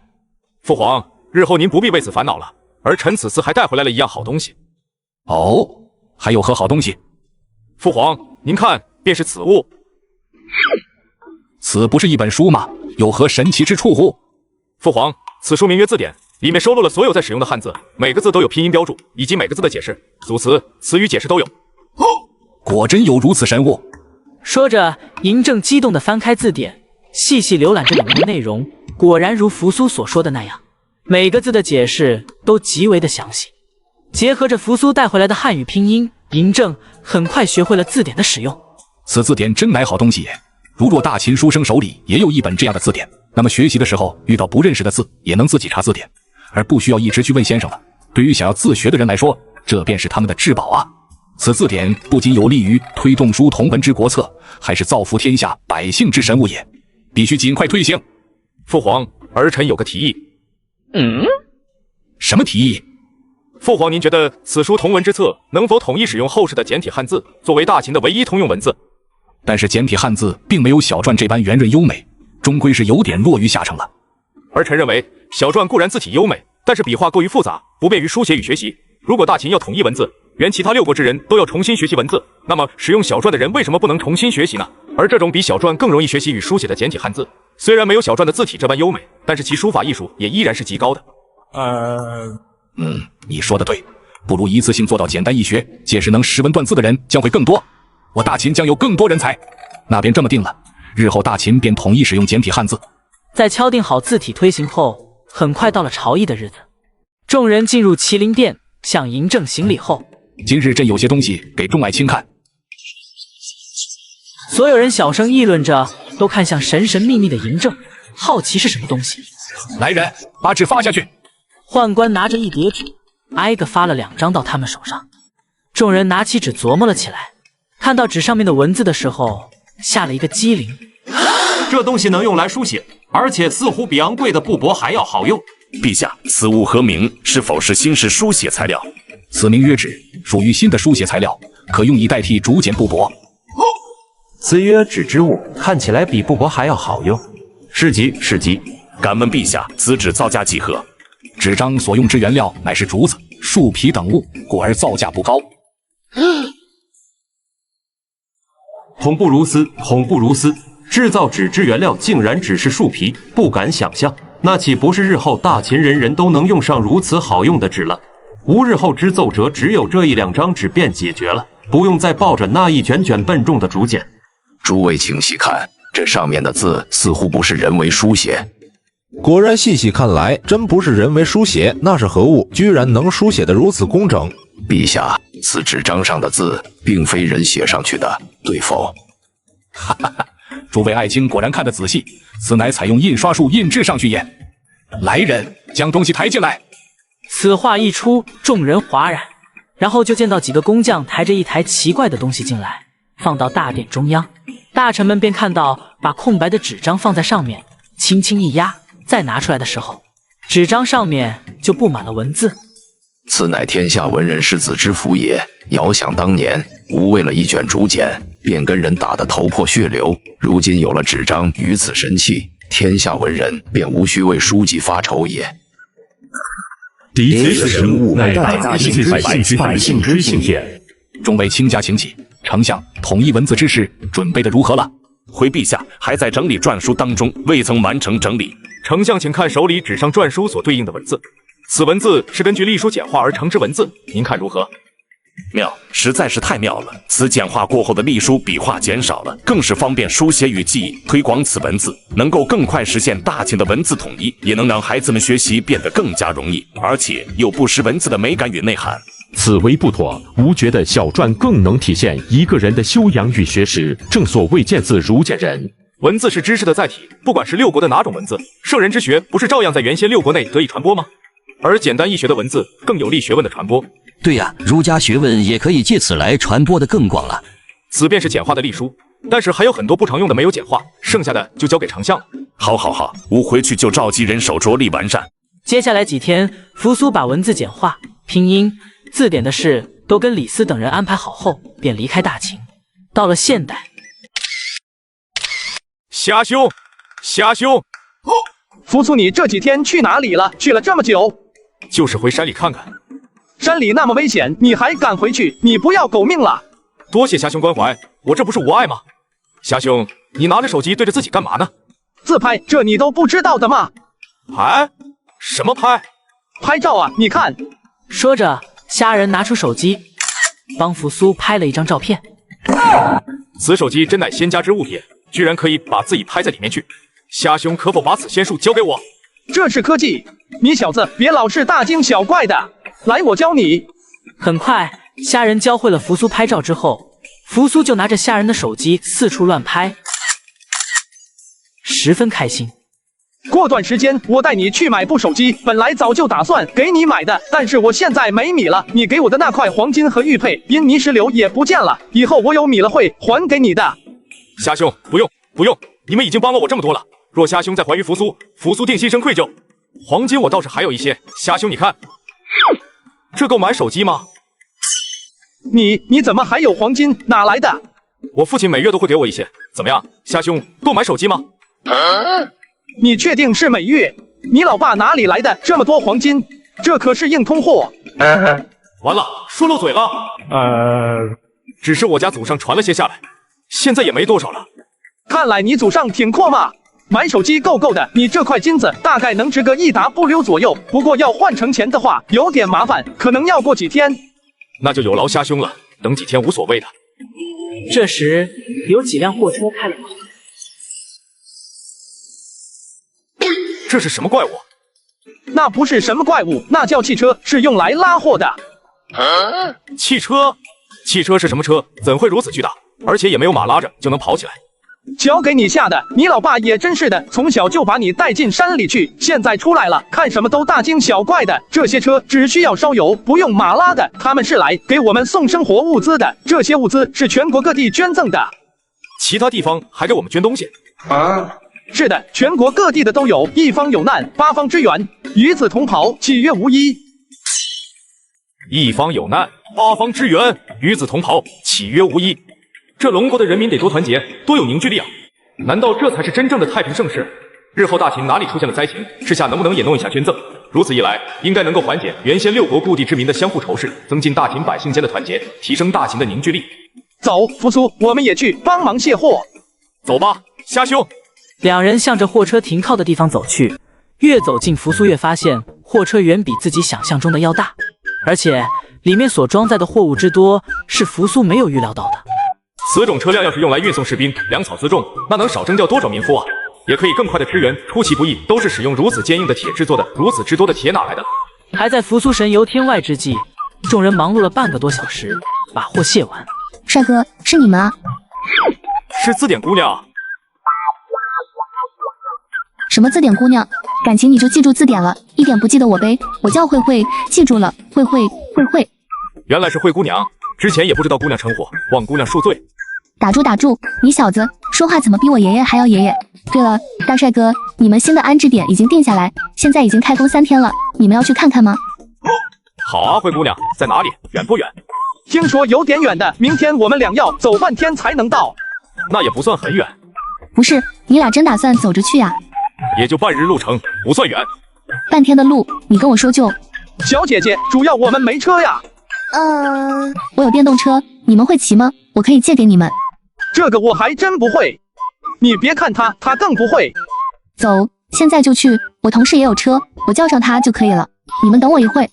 父皇，日后您不必为此烦恼了。而臣此次还带回来了一样好东西。哦，还有何好东西？父皇，您看，便是此物。此不是一本书吗？有何神奇之处乎？父皇，此书名曰字典，里面收录了所有在使用的汉字，每个字都有拼音标注，以及每个字的解释、组词、词语解释都有。果真有如此神物！说着，嬴政激动地翻开字典，细细浏览着里面的内容，果然如扶苏所说的那样，每个字的解释都极为的详细。结合着扶苏带回来的汉语拼音，嬴政很快学会了字典的使用。此字典真乃好东西也。如若大秦书生手里也有一本这样的字典，那么学习的时候遇到不认识的字，也能自己查字典，而不需要一直去问先生了。对于想要自学的人来说，这便是他们的至宝啊！此字典不仅有利于推动书同文之国策，还是造福天下百姓之神物也，必须尽快推行。父皇，儿臣有个提议。什么提议？父皇，您觉得此书同文之策能否统一使用后世的简体汉字，作为大秦的唯一通用文字？但是简体汉字并没有小篆这般圆润优美，终归是有点落于下乘了。儿臣认为，小篆固然字体优美，但是笔画过于复杂，不便于书写与学习。如果大秦要统一文字，原其他6国之人都要重新学习文字，那么使用小篆的人为什么不能重新学习呢？而这种比小篆更容易学习与书写的简体汉字，虽然没有小篆的字体这般优美，但是其书法艺术也依然是极高的。你说的对，不如一次性做到简单易学，届时能识文断字的人将会更多，我大秦将有更多人才。那便这么定了，日后大秦便统一使用简体汉字。在敲定好字体推行后，很快到了朝议的日子。众人进入麒麟殿，向嬴政行礼后，今日朕有些东西给众爱卿看。所有人小声议论着，都看向神神秘秘的嬴政，好奇是什么东西。来人，把纸发下去。宦官拿着一叠纸，挨个发了2张到他们手上。众人拿起纸琢磨了起来，看到纸上面的文字的时候，吓了一个机灵。这东西能用来书写，而且似乎比昂贵的布帛还要好用。陛下，此物何名？是否是新式书写材料？此名曰纸，属于新的书写材料，可用以代替竹简布帛。此曰纸之物，看起来比布帛还要好用。是极，是极。敢问陛下，此纸造价几何？纸张所用之原料乃是竹子、树皮等物，故而造价不高。恐怖如斯，恐怖如斯！制造纸之原料竟然只是树皮，不敢想象。那岂不是日后大秦人人都能用上如此好用的纸了？吾日后之奏折只有这1、2张纸便解决了，不用再抱着那一卷卷笨重的竹简。诸位请细看，这上面的字似乎不是人为书写。果然细细看来，真不是人为书写，那是何物？居然能书写得如此工整。陛下，此纸张上的字并非人写上去的，对否？哈哈哈，诸位爱卿果然看得仔细，此乃采用印刷术印制上去也。来人，将东西抬进来。此话一出，众人哗然，然后就见到几个工匠抬着一台奇怪的东西进来，放到大殿中央。大臣们便看到把空白的纸张放在上面，轻轻一压，再拿出来的时候，纸张上面就布满了文字。此乃天下文人士子之福也。遥想当年，吾为了一卷竹简，便跟人打得头破血流。如今有了纸张与此神器，天下文人便无需为书籍发愁也。嫡子神物乃大秦之百姓之幸也。众位卿家请起，丞相统一文字之事准备的如何了？回陛下，还在整理篆书当中，未曾完成整理。丞相请看手里纸上篆书所对应的文字，此文字是根据隶书简化而成之文字，您看如何？妙，实在是太妙了！此简化过后的隶书笔画减少了，更是方便书写与记忆。推广此文字，能够更快实现大秦的文字统一，也能让孩子们学习变得更加容易，而且又不失文字的美感与内涵。此为不妥，吾觉得小篆更能体现一个人的修养与学识。正所谓见字如见人。文字是知识的载体，不管是6国的哪种文字，圣人之学不是照样在原先6国内得以传播吗？而简单易学的文字更有利学问的传播。对呀，儒家学问也可以借此来传播的更广了。此便是简化的隶书，但是还有很多不常用的没有简化，剩下的就交给丞相了。好，吾回去就召集人手着力完善。接下来几天，扶苏把文字简化、拼音、字典的事都跟李斯等人安排好后，便离开大秦。到了现代，虾兄，扶苏，你这几天去哪里了？去了这么久？就是回山里看看。山里那么危险，你还敢回去？你不要狗命了！多谢虾兄关怀，我这不是无碍吗？虾兄，你拿着手机对着自己干嘛呢？自拍，这你都不知道的吗？拍？什么拍？拍照啊，你看。说着，虾人拿出手机，帮扶苏拍了一张照片。此手机真乃仙家之物也，居然可以把自己拍在里面去。虾兄可否把此仙术交给我？这是科技，你小子别老是大惊小怪的。来，我教你。很快，虾人教会了扶苏拍照之后，扶苏就拿着虾人的手机四处乱拍，十分开心。过段时间我带你去买部手机，本来早就打算给你买的，但是我现在没米了。你给我的那块黄金和玉佩因泥石流也不见了，以后我有米了会还给你的。虾兄，不用，你们已经帮了我这么多了。若虾兄再怀疑扶苏定心生愧疚。黄金我倒是还有一些，虾兄你看。这够买手机吗？你怎么还有黄金？哪来的？我父亲每月都会给我一些。怎么样，虾兄够买手机吗？你确定是每月？你老爸哪里来的这么多黄金？这可是硬通货。完了，说漏嘴了。只是我家祖上传了些下来，现在也没多少了。看来你祖上挺阔嘛。买手机够的，你这块金子大概能值个1W左右，不过要换成钱的话有点麻烦，可能要过几天。那就有劳虾兄了，等几天无所谓的。这时有几辆货车开了过来。这是什么怪物？那不是什么怪物，那叫汽车，是用来拉货的。汽车？汽车是什么车？怎会如此巨大？而且也没有马拉着就能跑起来。交给你吓的，你老爸也真是的，从小就把你带进山里去，现在出来了，看什么都大惊小怪的。这些车只需要烧油，不用马拉的，他们是来给我们送生活物资的，这些物资是全国各地捐赠的。其他地方还给我们捐东西？是的，全国各地的都有，一方有难，八方支援，与子同袍，契约无一。一方有难，八方支援，与子同袍，契约无一。这龙国的人民得多团结，多有凝聚力啊！难道这才是真正的太平盛世？日后大秦哪里出现了灾情，赤夏能不能也弄一下捐赠？如此一来，应该能够缓解原先6国故地之民的相互仇视，增进大秦百姓间的团结，提升大秦的凝聚力。走，扶苏，我们也去帮忙卸货。走吧，虾兄。两人向着货车停靠的地方走去，越走近扶苏越发现货车远比自己想象中的要大，而且里面所装载的货物之多是扶苏没有预料到的。此种车辆要是用来运送士兵、粮草辎重，那能少征调多少民夫啊！也可以更快的支援，出其不意，都是使用如此坚硬的铁制作的，如此之多的铁哪来的？还在扶苏神游天外之际，众人忙碌了半个多小时，把货卸完。帅哥，是你们啊？是字典姑娘。什么字典姑娘？感情你就记住字典了，一点不记得我呗。我叫慧慧，记住了，慧慧。原来是慧姑娘，之前也不知道姑娘成火，望姑娘恕罪。打住，你小子说话怎么比我爷爷还要爷爷？对了，大帅哥，你们新的安置点已经定下来，现在已经开工3天了，你们要去看看吗？好啊，慧姑娘，在哪里？远不远？听说有点远的，明天我们俩要走半天才能到。那也不算很远。不是，你俩真打算走着去呀？也就半日路程，不算远。半天的路，你跟我说就。小姐姐，主要我们没车呀。我有电动车，你们会骑吗？我可以借给你们。这个我还真不会。你别看他更不会。走，现在就去。我同事也有车，我叫上他就可以了。你们等我一会。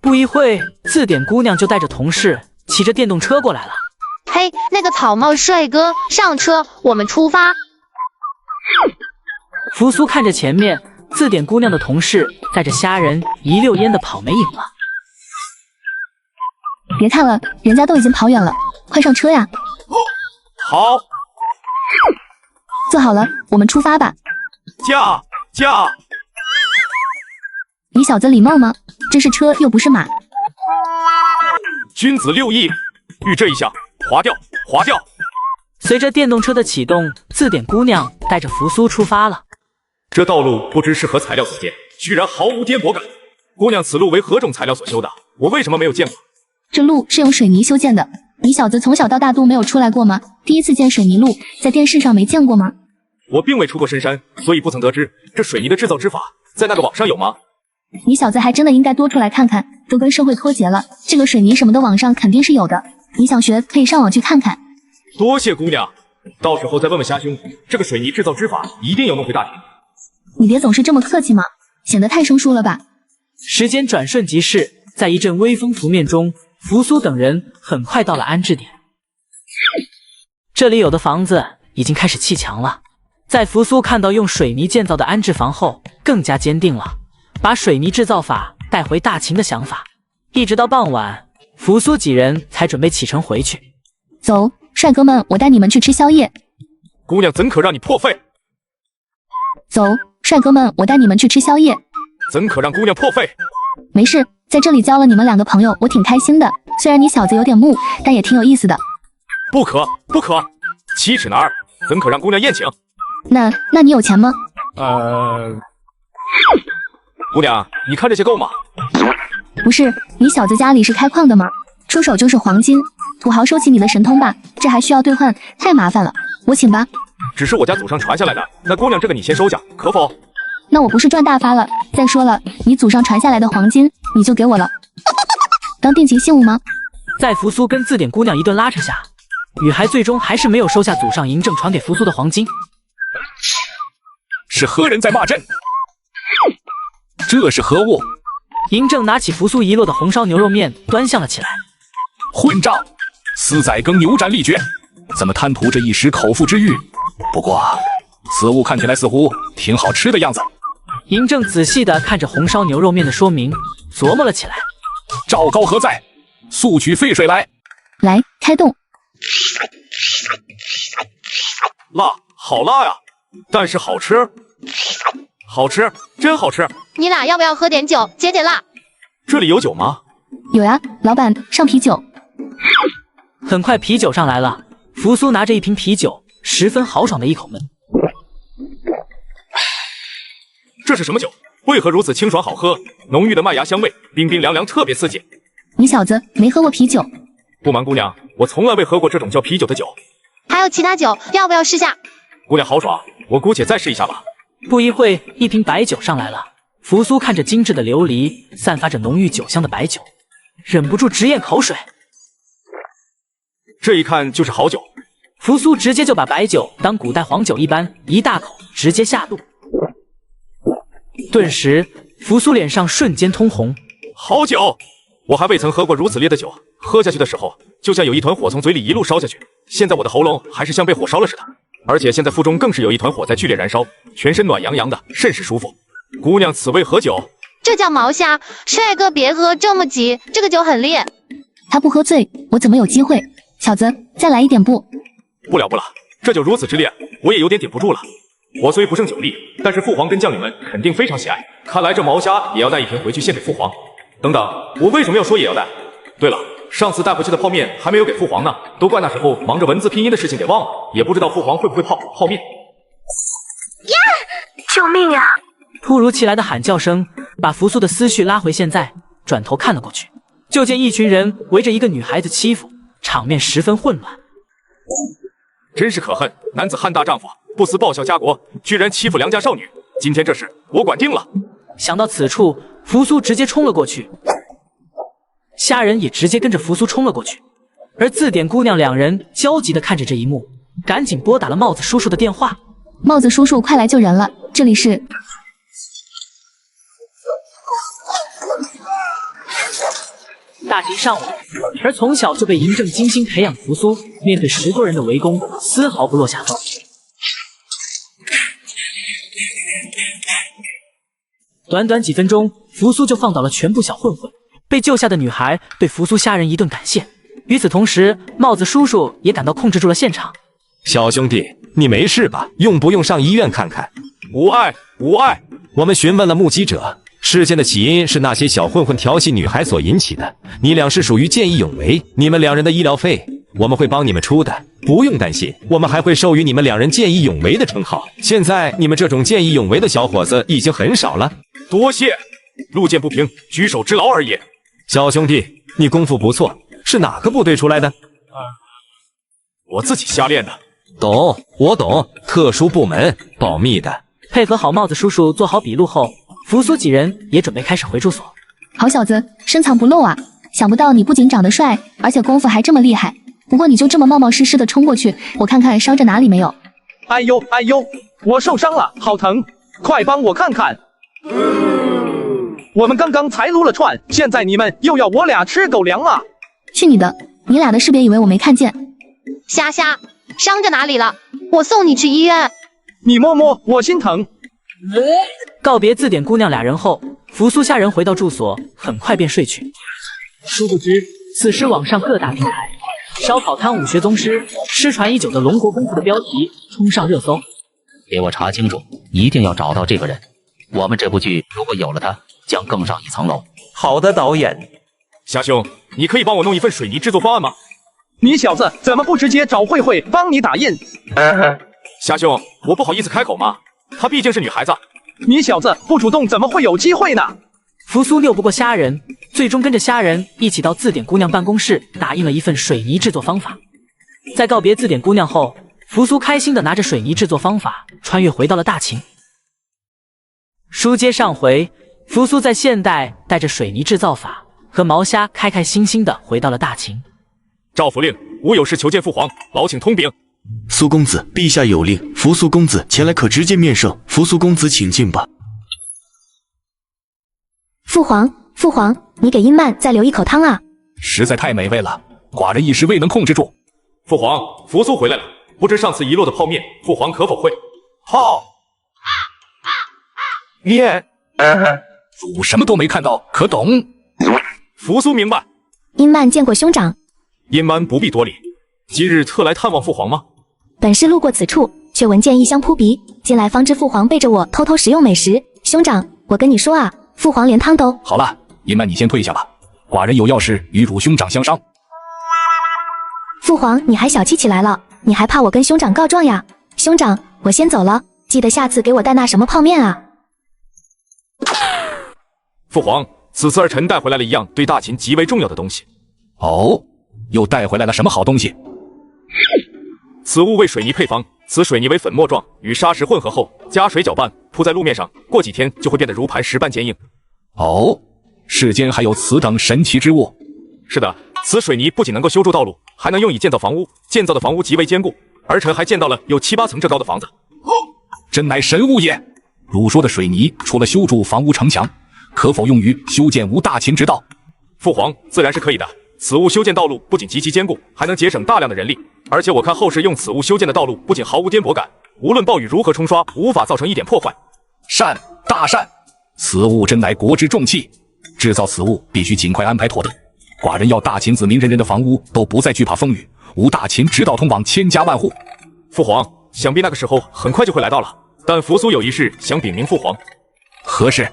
不一会，字典姑娘就带着同事骑着电动车过来了。嘿，那个草帽帅哥，上车，我们出发。扶苏看着前面，字典姑娘的同事载着虾仁一溜烟的跑没影了。别看了，人家都已经跑远了，快上车呀！好，坐好了，我们出发吧。驾！你小子礼貌吗？这是车又不是马。君子6义，遇这一下，划掉。随着电动车的启动，字典姑娘带着扶苏出发了。这道路不知是何材料所建，居然毫无颠簸感。姑娘，此路为何种材料所修的？我为什么没有见过？这路是用水泥修建的。你小子从小到大都没有出来过吗？第一次见水泥路，在电视上没见过吗？我并未出过深山，所以不曾得知这水泥的制造之法在那个网上有吗？你小子还真的应该多出来看看，都跟社会脱节了。这个水泥什么的网上肯定是有的，你想学可以上网去看看。多谢姑娘，到时候再问问虾兄，这个水泥制造之法一定要弄回大庭。你别总是这么客气嘛，显得太生疏了吧。时间转瞬即逝，在一阵微风拂面中，扶苏等人很快到了安置点。这里有的房子已经开始砌墙了。在扶苏看到用水泥建造的安置房后，更加坚定了把水泥制造法带回大秦的想法。一直到傍晚，扶苏几人才准备启程回去。走，帅哥们，我带你们去吃宵夜。姑娘怎可让你破费？走，帅哥们，我带你们去吃宵夜。怎可让姑娘破费？没事，在这里交了你们2个朋友，我挺开心的。虽然你小子有点木，但也挺有意思的。不可，7尺男儿，怎可让姑娘宴请？那你有钱吗？姑娘，你看这些够吗？不是，你小子家里是开矿的吗？出手就是黄金，土豪收起你的神通吧，这还需要兑换，太麻烦了，我请吧。只是我家祖上传下来的，那姑娘这个你先收下，可否？那我不是赚大发了？再说了，你祖上传下来的黄金，你就给我了，当定情信物吗？在扶苏跟字典姑娘一顿拉扯下，雨孩最终还是没有收下祖上嬴政传给扶苏的黄金。是何人在骂朕？这是何物？嬴政拿起扶苏遗落的红烧牛肉面端向了起来。混账！私宰羹牛斩立决，怎么贪图这一时口腹之欲？不过此物看起来似乎挺好吃的样子。嬴政仔细地看着红烧牛肉面的说明，琢磨了起来。赵高何在？速取沸水来！来，开动！辣，好辣呀！但是好吃，好吃，真好吃！你俩要不要喝点酒解解辣？这里有酒吗？有呀，老板，上啤酒。很快啤酒上来了，扶苏拿着一瓶啤酒，十分豪爽的一口闷。这是什么酒？为何如此清爽好喝？浓郁的麦芽香味，冰冰凉凉，特别刺激。你小子没喝过啤酒？不瞒姑娘，我从来未喝过这种叫啤酒的酒。还有其他酒，要不要试下？姑娘豪爽，我姑且再试一下吧。不一会，一瓶白酒上来了。扶苏看着精致的琉璃，散发着浓郁酒香的白酒，忍不住直咽口水。这一看就是好酒。扶苏直接就把白酒当古代黄酒一般，一大口直接下肚。顿时，扶苏脸上瞬间通红。好酒！我还未曾喝过如此烈的酒，喝下去的时候，就像有一团火从嘴里一路烧下去。现在我的喉咙还是像被火烧了似的，而且现在腹中更是有一团火在剧烈燃烧，全身暖洋洋的，甚是舒服。姑娘，此为何酒？这叫毛虾。帅哥，别喝这么急，这个酒很烈。他不喝醉，我怎么有机会？小子，再来一点不？不了，这酒如此之烈，我也有点顶不住了。我虽不胜酒力，但是父皇跟将领们肯定非常喜爱。看来这毛虾也要带一瓶回去献给父皇。等等，我为什么要说也要带？对了，上次带回去的泡面还没有给父皇呢，都怪那时候忙着文字拼音的事情给忘了，也不知道父皇会不会泡面。呀！救命呀！突如其来的喊叫声把扶苏的思绪拉回现在，转头看了过去，就见一群人围着一个女孩子欺负，场面十分混乱。真是可恨，男子汉大丈夫，不思报效家国，居然欺负良家少女。今天这事我管定了。想到此处，扶苏直接冲了过去，虾仁也直接跟着扶苏冲了过去，而字典姑娘两人焦急地看着这一幕，赶紧拨打了帽子叔叔的电话。帽子叔叔，快来救人了！这里是……大秦上午，而从小就被嬴政精心培养的扶苏，面对10多人的围攻，丝毫不落下风。短短几分钟，扶苏就放倒了全部小混混。被救下的女孩对扶苏虾仁一顿感谢。与此同时，帽子叔叔也赶到，控制住了现场。小兄弟，你没事吧？用不用上医院看看？无碍。我们询问了目击者，事件的起因是那些小混混调戏女孩所引起的。你俩是属于见义勇为，你们两人的医疗费我们会帮你们出的，不用担心。我们还会授予你们两人见义勇为的称号。现在你们这种见义勇为的小伙子已经很少了。多谢，路见不平，举手之劳而已。小兄弟，你功夫不错，是哪个部队出来的？我自己瞎练的。懂，我懂，特殊部门，保密的。配合好帽子叔叔做好笔录后，扶苏几人也准备开始回住所。好小子，深藏不露啊！想不到你不仅长得帅，而且功夫还这么厉害。不过你就这么冒冒失失的冲过去，我看看伤着哪里没有？哎呦，我受伤了，好疼！快帮我看看。我们刚刚才撸了串，现在你们又要我俩吃狗粮啊！去你的！你俩的是别以为我没看见。虾，伤着哪里了？我送你去医院。你摸摸，我心疼。告别字典姑娘俩人后，扶苏虾仁回到住所，很快便睡去。殊不知，此时网上各大平台，烧烤摊武学宗师，失传已久的龙国功夫的标题冲上热搜。给我查清楚，一定要找到这个人。我们这部剧如果有了他，将更上一层楼。好的，导演。虾兄，你可以帮我弄一份水泥制作方案吗？你小子怎么不直接找慧慧帮你打印？虾兄，我不好意思开口嘛，她毕竟是女孩子。你小子不主动怎么会有机会呢？扶苏拗不过虾仁，最终跟着虾仁一起到字典姑娘办公室打印了一份水泥制作方法。在告别字典姑娘后，扶苏开心地拿着水泥制作方法穿越回到了大秦。书接上回，扶苏在现代带着水泥制造法和毛虾开开心心地回到了大秦。赵府令，吾有事求见父皇，劳请通禀。苏公子，陛下有令，扶苏公子前来可直接面圣。扶苏公子请进吧。父皇，你给殷曼再留一口汤啊！实在太美味了，寡人一时未能控制住。父皇，扶苏回来了，不知上次遗落的泡面，父皇可否会？好。主什么都没看到，可懂？扶苏明白。殷曼见过兄长。殷曼不必多礼，今日特来探望父皇吗？本是路过此处，却闻见异香扑鼻，近来方知父皇背着我偷偷食用美食。兄长，我跟你说啊，父皇连汤都……好了，殷曼你先退下吧，寡人有要事与汝兄长相商。父皇，你还小气起来了，你还怕我跟兄长告状呀？兄长，我先走了，记得下次给我带那什么泡面啊。父皇，此次儿臣带回来了一样对大秦极为重要的东西。哦，又带回来了什么好东西？此物为水泥配方，此水泥为粉末状，与砂石混合后加水搅拌，铺在路面上，过几天就会变得如磐石般坚硬。哦，世间还有此等神奇之物？是的，此水泥不仅能够修筑道路，还能用以建造房屋，建造的房屋极为坚固。儿臣还见到了有7、8层这高的房子。真乃神物也！汝说的水泥，除了修筑房屋城墙，可否用于修建无大秦之道？父皇，自然是可以的。此物修建道路不仅极其坚固，还能节省大量的人力。而且我看后世用此物修建的道路，不仅毫无颠簸感，无论暴雨如何冲刷，无法造成一点破坏。善，大善！此物真乃国之重器，制造此物必须尽快安排妥当。寡人要大秦子民人人的房屋都不再惧怕风雨，无大秦直道通往千家万户。父皇，想必那个时候很快就会来到了。但扶苏有一事想禀明父皇。何事？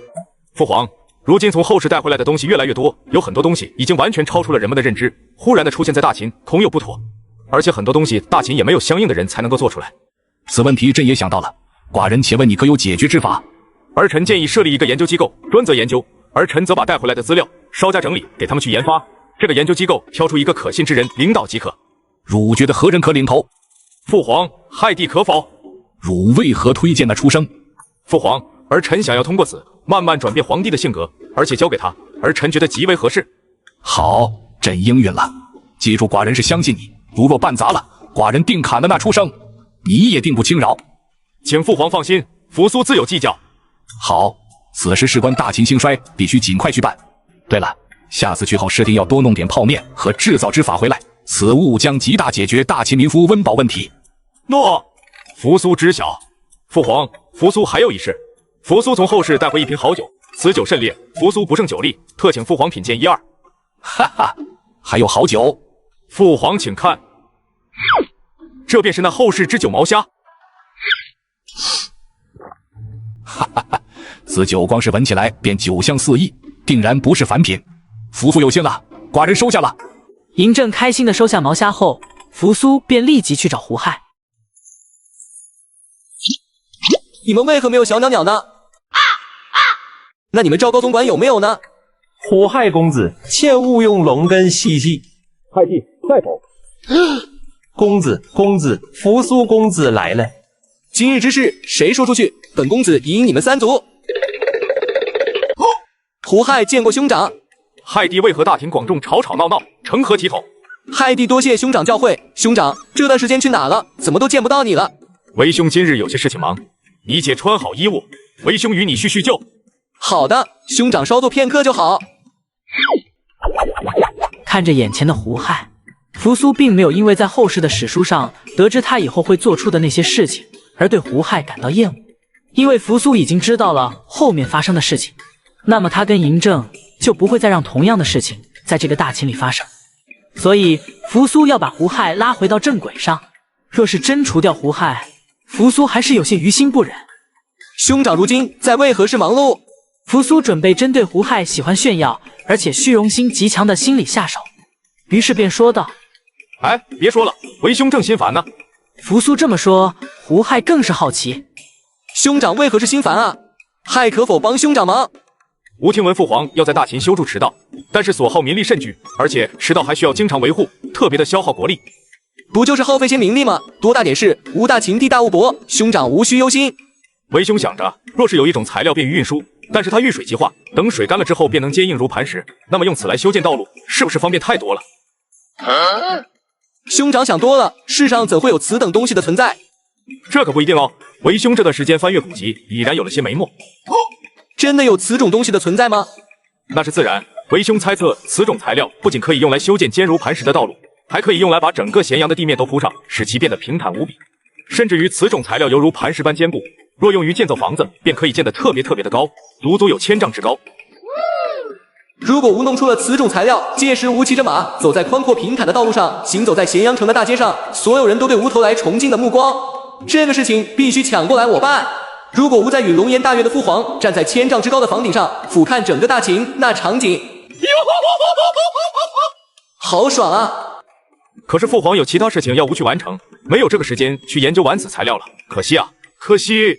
父皇，如今从后世带回来的东西越来越多，有很多东西已经完全超出了人们的认知，忽然的出现在大秦，恐有不妥。而且很多东西大秦也没有相应的人才能够做出来。此问题朕也想到了，寡人且问你可有解决之法？儿臣建议设立一个研究机构，专责研究，儿臣则把带回来的资料稍加整理，给他们去研发。这个研究机构挑出一个可信之人领导即可。汝觉得何人可领头？父皇，亥帝可否？汝为何推荐那出生？父皇，儿臣想要通过此慢慢转变皇帝的性格，而且交给他，儿臣觉得极为合适。好，朕应允了。记住，寡人是相信你，如若办砸了，寡人定砍了那出生，你也定不轻饶。请父皇放心，扶苏自有计较。好，此事事关大秦兴衰，必须尽快去办。对了，下次去后师弟要多弄点泡面和制造之法回来，此物将极大解决大秦民夫温饱问题。诺。扶苏知晓。父皇，扶苏还有一事，扶苏从后世带回一瓶好酒，此酒甚烈，扶苏不胜酒力，特请父皇品鉴1、2。哈哈，还有好酒？父皇请看，这便是那后世之酒毛虾。哈哈哈，此酒光是闻起来便酒香四溢，定然不是凡品。扶苏有心了，寡人收下了。嬴政开心地收下毛虾后，扶苏便立即去找胡亥。你们为何没有小鸟鸟呢？那你们赵高总管有没有呢？胡亥公子，切勿用龙根细细。亥帝在否？公子，扶苏公子来了。今日之事，谁说出去，本公子赢你们3族。胡亥见过兄长。亥帝为何大庭广众吵吵闹闹，成何体统？亥帝多谢兄长教诲。兄长这段时间去哪了？怎么都见不到你了？为兄今日有些事情忙，你且穿好衣物，为兄与你叙叙旧。好的，兄长稍作片刻就好。看着眼前的胡亥，扶苏并没有因为在后世的史书上得知他以后会做出的那些事情而对胡亥感到厌恶，因为扶苏已经知道了后面发生的事情，那么他跟嬴政就不会再让同样的事情在这个大秦里发生。所以扶苏要把胡亥拉回到正轨上，若是真除掉胡亥，扶苏还是有些于心不忍。兄长如今在为何事忙碌？扶苏准备针对胡亥喜欢炫耀而且虚荣心极强的心理下手，于是便说道：哎，别说了，为兄正心烦呢。扶苏这么说，胡亥更是好奇，兄长为何是心烦啊？亥可否帮兄长忙？吾听闻父皇要在大秦修筑池道，但是所耗民力甚巨，而且池道还需要经常维护，特别的消耗国力。不就是耗费些民力吗？多大点事，无大秦地大物博，兄长无需忧心。为兄想着，若是有一种材料便于运输，但是它遇水即化，等水干了之后便能坚硬如磐石，那么用此来修建道路，是不是方便太多了？兄长想多了，世上怎会有此等东西的存在？这可不一定哦。为兄这段时间翻阅古籍，已然有了些眉目。真的有此种东西的存在吗？那是自然。为兄猜测，此种材料不仅可以用来修建坚如磐石的道路，还可以用来把整个咸阳的地面都铺上，使其变得平坦无比。甚至于此种材料犹如磐石般坚固，若用于建造房子，便可以建得特别的高，足足有1000丈之高。如果吴弄出了此种材料，届时吴骑着马走在宽阔平坦的道路上，行走在咸阳城的大街上，所有人都对吴投来崇敬的目光。这个事情必须抢过来我办。如果吴在与龙颜大悦的父皇站在1000丈之高的房顶上俯瞰整个大秦，那场景好爽啊！可是父皇有其他事情要吴去完成，没有这个时间去研究完此材料了，可惜啊，可惜。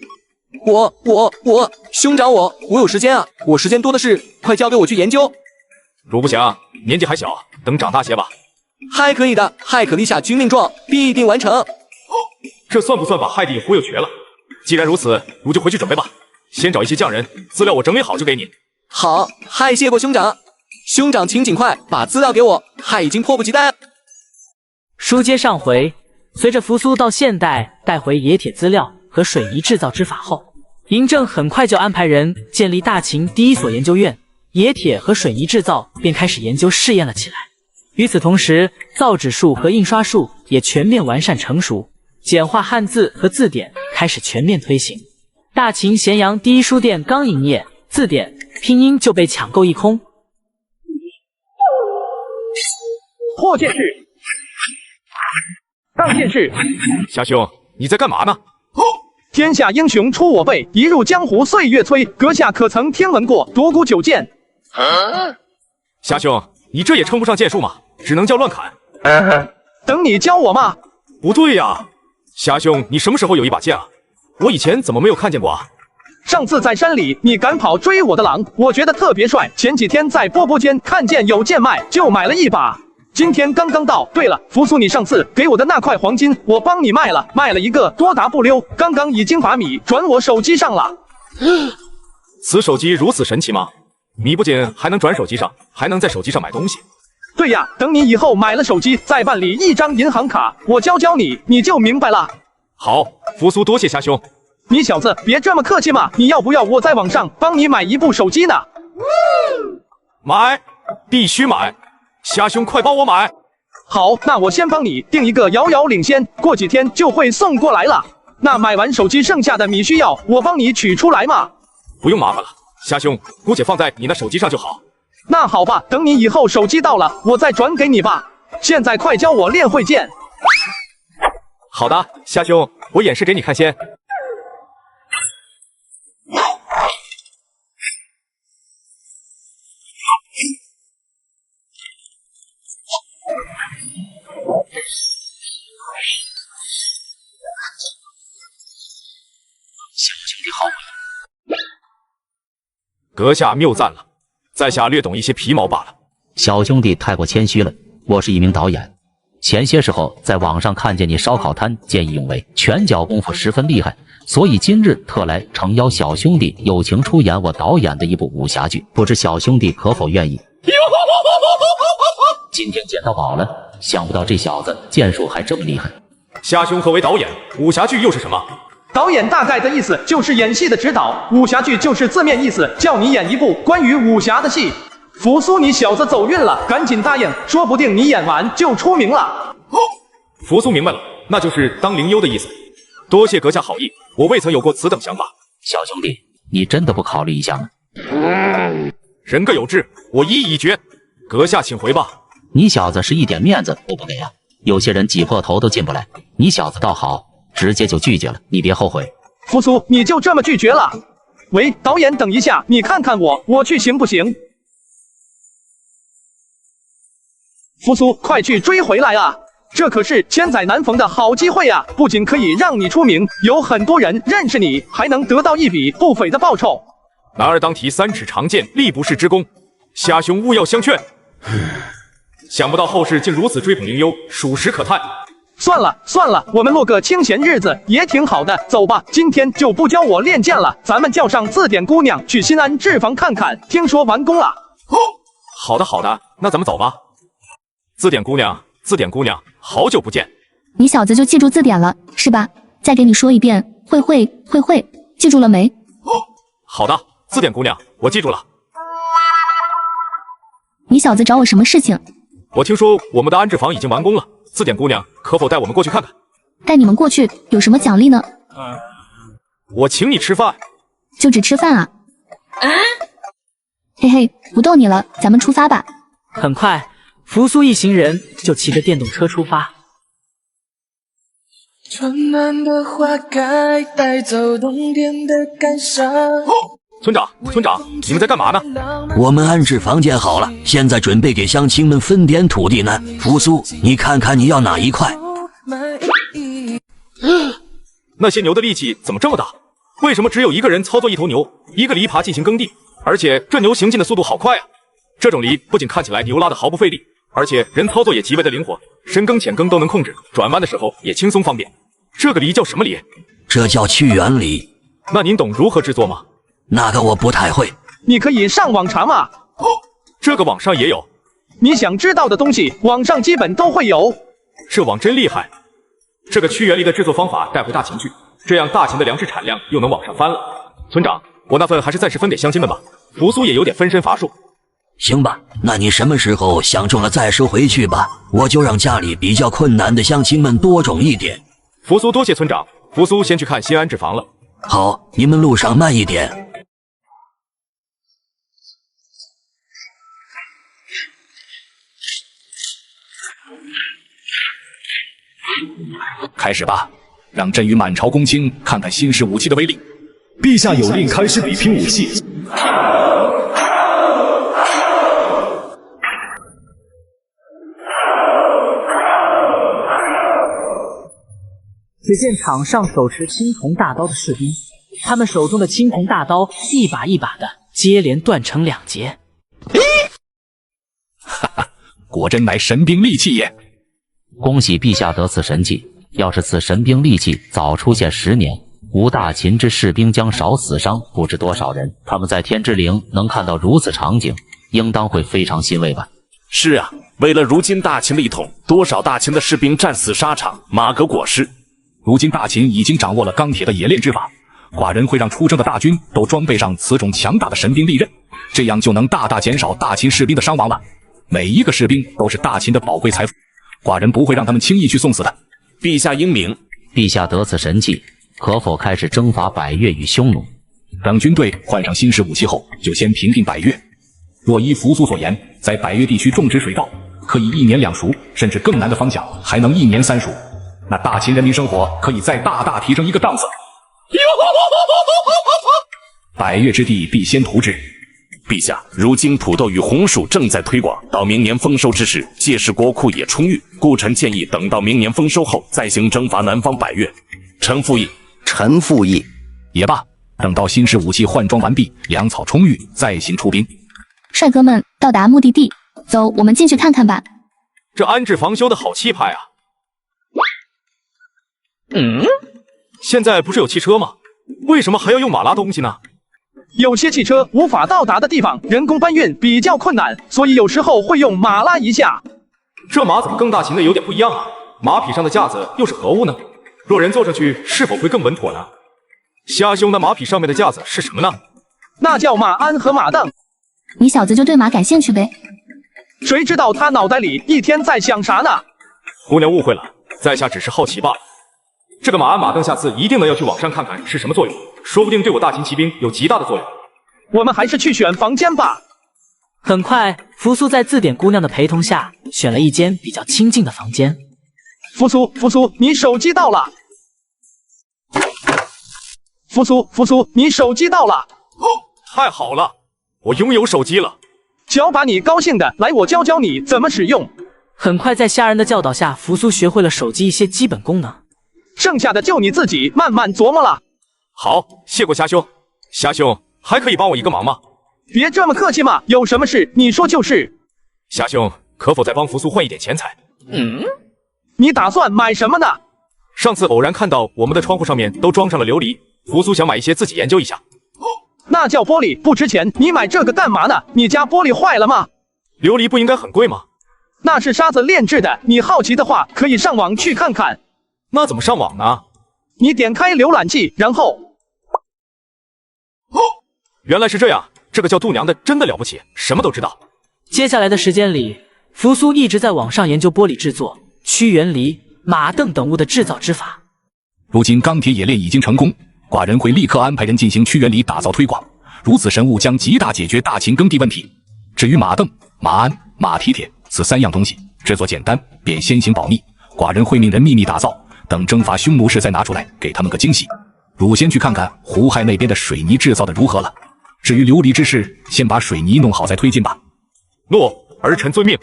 兄长我有时间啊，我时间多的是，快交给我去研究。汝不祥，年纪还小，等长大些吧。还可以的，亥可立下军令状，必定完成。这算不算把亥帝忽悠瘸了？既然如此，汝就回去准备吧，先找一些匠人，资料我整理好就给你。好，亥谢过兄长。兄长请尽快把资料给我，亥已经迫不及待。书接上回，随着扶苏到现代带回冶铁资料和水泥制造之法后，嬴政很快就安排人建立大秦第一所研究院，冶铁和水泥制造便开始研究试验了起来。与此同时，造纸术和印刷术也全面完善成熟，简化汉字和字典开始全面推行。大秦咸阳第一书店刚营业，字典、拼音就被抢购一空。破剑士，当剑士。夏兄，你在干嘛呢？天下英雄出我辈，一入江湖岁月催。阁下可曾听闻过独孤九剑？夏兄，你这也称不上剑术嘛，只能叫乱砍。等你教我嘛。不对呀，夏兄，你什么时候有一把剑啊？我以前怎么没有看见过啊？上次在山里，你赶跑追我的狼，我觉得特别帅。前几天在波波间看见有剑卖，就买了一把。今天刚刚到。对了，扶苏，你上次给我的那块黄金，我帮你卖了一个多达不溜，刚刚已经把米转我手机上了。此手机如此神奇吗？米不仅还能转手机上，还能在手机上买东西。对呀，等你以后买了手机，再办理一张银行卡，我教你，你就明白了。好，扶苏，多谢夏兄。你小子别这么客气嘛，你要不要我在网上帮你买一部手机呢？买，必须买。夏兄，快帮我买！好，那我先帮你订一个，遥遥领先，过几天就会送过来了。那买完手机剩下的米需要我帮你取出来吗？不用麻烦了，夏兄，姑且放在你那手机上就好。那好吧，等你以后手机到了，我再转给你吧。现在快教我练会剑。好的，夏兄，我演示给你看先。小兄弟好武艺，阁下谬赞了，在下略懂一些皮毛罢了。小兄弟太过谦虚了，我是一名导演，前些时候在网上看见你烧烤摊见义勇为，拳脚功夫十分厉害，所以今日特来诚邀小兄弟友情出演我导演的一部武侠剧，不知小兄弟可否愿意？今天见到宝了，想不到这小子剑术还这么厉害。夏兄何为导演？武侠剧又是什么？导演大概的意思就是演戏的指导，武侠剧就是字面意思，叫你演一部关于武侠的戏。扶苏，你小子走运了，赶紧答应，说不定你演完就出名了。扶苏明白了，那就是当灵优的意思。多谢阁下好意，我未曾有过此等想法。小兄弟，你真的不考虑一下吗？人各有志，我一意已决。阁下请回吧。你小子是一点面子都不给啊！有些人挤破头都进不来，你小子倒好，直接就拒绝了，你别后悔。扶苏，你就这么拒绝了？喂，导演，等一下，你看看我去行不行？扶苏，快去追回来啊！这可是千载难逢的好机会啊！不仅可以让你出名，有很多人认识你，还能得到一笔不菲的报酬。男儿当提3尺长剑，力不世之功，夏兄勿要相劝。想不到后世竟如此追捧灵优，属实可叹。算了，我们落个清闲日子也挺好的。走吧，今天就不教我练剑了，咱们叫上字典姑娘去新安制房看看，听说完工了。好的，那咱们走吧。字典姑娘，好久不见。你小子就记住字典了是吧？再给你说一遍，会，记住了没？好的，字典姑娘，我记住了。你小子找我什么事情？我听说我们的安置房已经完工了，字典姑娘可否带我们过去看看？带你们过去有什么奖励呢？我请你吃饭。就只吃饭啊？嘿嘿，不逗你了，咱们出发吧。很快，扶苏一行人就骑着电动车出发。春暖的花开，带走冬天的感伤。村长，你们在干嘛呢？我们安置房建好了，现在准备给乡亲们分点土地呢。扶苏，你看看你要哪一块？那些牛的力气怎么这么大？为什么只有一个人操作一头牛，一个犁耙进行耕地？而且这牛行进的速度好快啊！这种犁不仅看起来牛拉的毫不费力，而且人操作也极为的灵活，深耕浅耕都能控制，转弯的时候也轻松方便。这个犁叫什么犁？这叫屈原犁。那您懂如何制作吗？那个我不太会。你可以上网查嘛。这个网上也有。你想知道的东西，网上基本都会有。这网真厉害。这个屈原犁的制作方法带回大秦去，这样大秦的粮食产量又能往上翻了。村长，我那份还是暂时分给乡亲们吧。扶苏也有点分身乏术。行吧，那你什么时候想种了再收回去吧，我就让家里比较困难的乡亲们多种一点。扶苏多谢村长，扶苏先去看新安置房了。好，你们路上慢一点。开始吧，让朕与满朝公卿看看新式武器的威力。陛下有令，开始比拼武器。只见场上手持青铜大刀的士兵，他们手中的青铜大刀一把一把的接连断成2截。哈哈，果真乃神兵利器也！恭喜陛下得此神器，要是此神兵利器早出现10年，吾大秦之士兵将少死伤不知多少人。他们在天之灵能看到如此场景，应当会非常欣慰吧？是啊，为了如今大秦的一统，多少大秦的士兵战死沙场，马革裹尸。如今大秦已经掌握了钢铁的冶炼之法，寡人会让出征的大军都装备上此种强大的神兵利刃，这样就能大大减少大秦士兵的伤亡了。每一个士兵都是大秦的宝贵财富，寡人不会让他们轻易去送死的。陛下英明，陛下得此神器，可否开始征伐百越与匈奴？等军队换上新式武器后，就先平定百越。若依扶苏所言，在百越地区种植水稻，可以1年2熟，甚至更难的方向还能1年3熟。那大秦人民生活可以再大大提升一个档次。百越之地必先图之。陛下，如今土豆与红薯正在推广，到明年丰收之时，届时国库也充裕，故臣建议等到明年丰收后再行征伐南方百越。臣附议。臣附议。也罢，等到新式武器换装完毕，粮草充裕，再行出兵。帅哥们，到达目的地，走，我们进去看看吧。这安置房修的好气派啊！现在不是有汽车吗？为什么还要用马拉东西呢？有些汽车无法到达的地方，人工搬运比较困难，所以有时候会用马拉一下。这马怎么跟大秦的有点不一样啊？马匹上的架子又是何物呢？若人坐上去，是否会更稳妥呢？虾兄，那马匹上面的架子是什么呢？那叫马鞍和马凳。你小子就对马感兴趣呗？谁知道他脑袋里一天在想啥呢？姑娘误会了，在下只是好奇罢了。这个马鞍马凳下次一定要去网上看看是什么作用，说不定对我大秦骑兵有极大的作用。我们还是去选房间吧。很快，扶苏在字典姑娘的陪同下，选了一间比较清静的房间。扶苏，你手机到了。扶苏，你手机到了。太好了，我拥有手机了。瞧把你高兴的，来，我教教你怎么使用。很快，在虾人的教导下，扶苏学会了手机一些基本功能。剩下的就你自己慢慢琢磨了。好，谢过虾兄。虾兄，还可以帮我一个忙吗？别这么客气嘛，有什么事你说就是。虾兄，可否再帮扶苏换一点钱财？你打算买什么呢？上次偶然看到我们的窗户上面都装上了琉璃，扶苏想买一些自己研究一下。那叫玻璃，不值钱，你买这个干嘛呢？你家玻璃坏了吗？琉璃不应该很贵吗？那是沙子炼制的，你好奇的话可以上网去看看。那怎么上网呢？你点开浏览器，然后……原来是这样，这个叫度娘的真的了不起，什么都知道。接下来的时间里，扶苏一直在网上研究玻璃制作、屈原犁、马镫等物的制造之法。如今钢铁冶炼已经成功，寡人会立刻安排人进行屈原犁打造推广，如此神物将极大解决大秦耕地问题。至于马镫、马鞍、马蹄铁此3样东西，制作简单，便先行保密。寡人会命人秘密打造，等征伐匈奴时再拿出来给他们个惊喜。汝先去看看胡亥那边的水泥制造的如何了。至于琉璃之事，先把水泥弄好再推进吧。诺，儿臣遵命。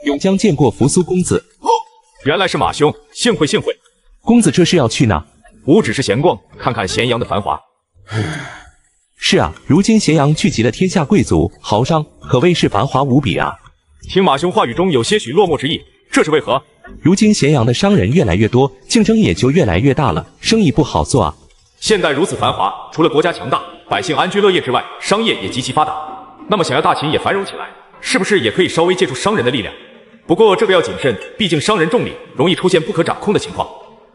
永江见过扶苏公子。原来是马兄，幸会幸会。公子这是要去哪？吾只是闲逛，看看咸阳的繁华。是啊，如今咸阳聚集了天下贵族豪商，可谓是繁华无比啊。听马兄话语中有些许落寞之意，这是为何？如今咸阳的商人越来越多，竞争也就越来越大了，生意不好做啊。现代如此繁华，除了国家强大，百姓安居乐业之外，商业也极其发达。那么想要大秦也繁荣起来，是不是也可以稍微借助商人的力量？不过这个要谨慎，毕竟商人重礼，容易出现不可掌控的情况。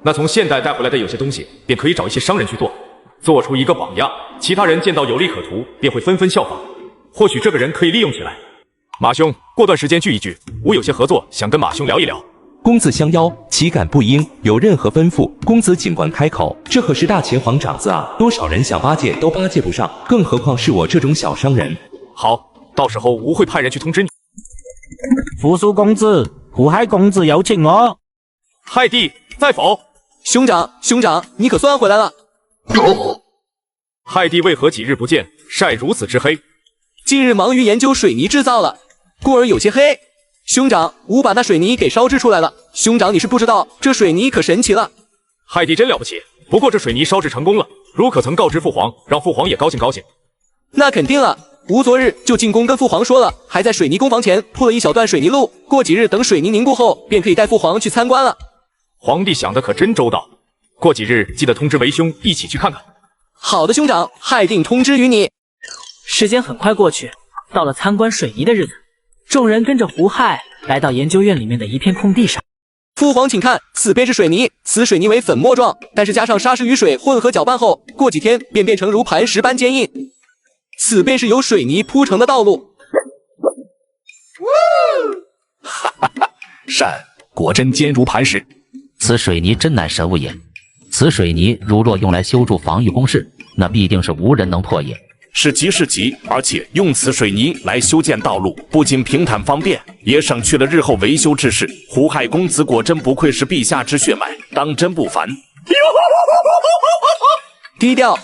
那从现代带回来的有些东西，便可以找一些商人去做，做出一个榜样，其他人见到有利可图，便会纷纷效仿。或许这个人可以利用起来。马兄，过段时间聚一聚，吾有些合作想跟马兄聊一聊。公子相邀，岂敢不应？有任何吩咐，公子尽管开口。这可是大秦皇长子啊，多少人想巴结都巴结不上，更何况是我这种小商人。好，到时候吾会派人去通知你。扶苏公子，胡亥公子有请我。亥帝在否？兄长，你可算回来了。亥帝为何几日不见，晒如此之黑？近日忙于研究水泥制造了，故而有些黑。兄长，吾把那水泥给烧制出来了。兄长，你是不知道，这水泥可神奇了。亥帝真了不起，不过这水泥烧制成功了，如可曾告知父皇，让父皇也高兴高兴。那肯定了，吾昨日就进宫跟父皇说了，还在水泥工房前铺了一小段水泥路，过几日等水泥凝固后，便可以带父皇去参观了。皇帝想的可真周到，过几日记得通知为兄一起去看看。好的，兄长，亥定通知于你。时间很快过去，到了参观水泥的日子，众人跟着胡亥来到研究院里面的一片空地上。父皇请看，此便是水泥，此水泥为粉末状，但是加上沙石与水混合搅拌后，过几天便变成如磐石般坚硬。此便是由水泥铺成的道路。哈哈哈，善，果真坚如磐石。此水泥真乃神物也。此水泥如若用来修筑防御工事，那必定是无人能破也。是急，而且用此水泥来修建道路，不仅平坦方便，也省去了日后维修之事。胡亥公子果真不愧是陛下之血脉，当真不凡。低调。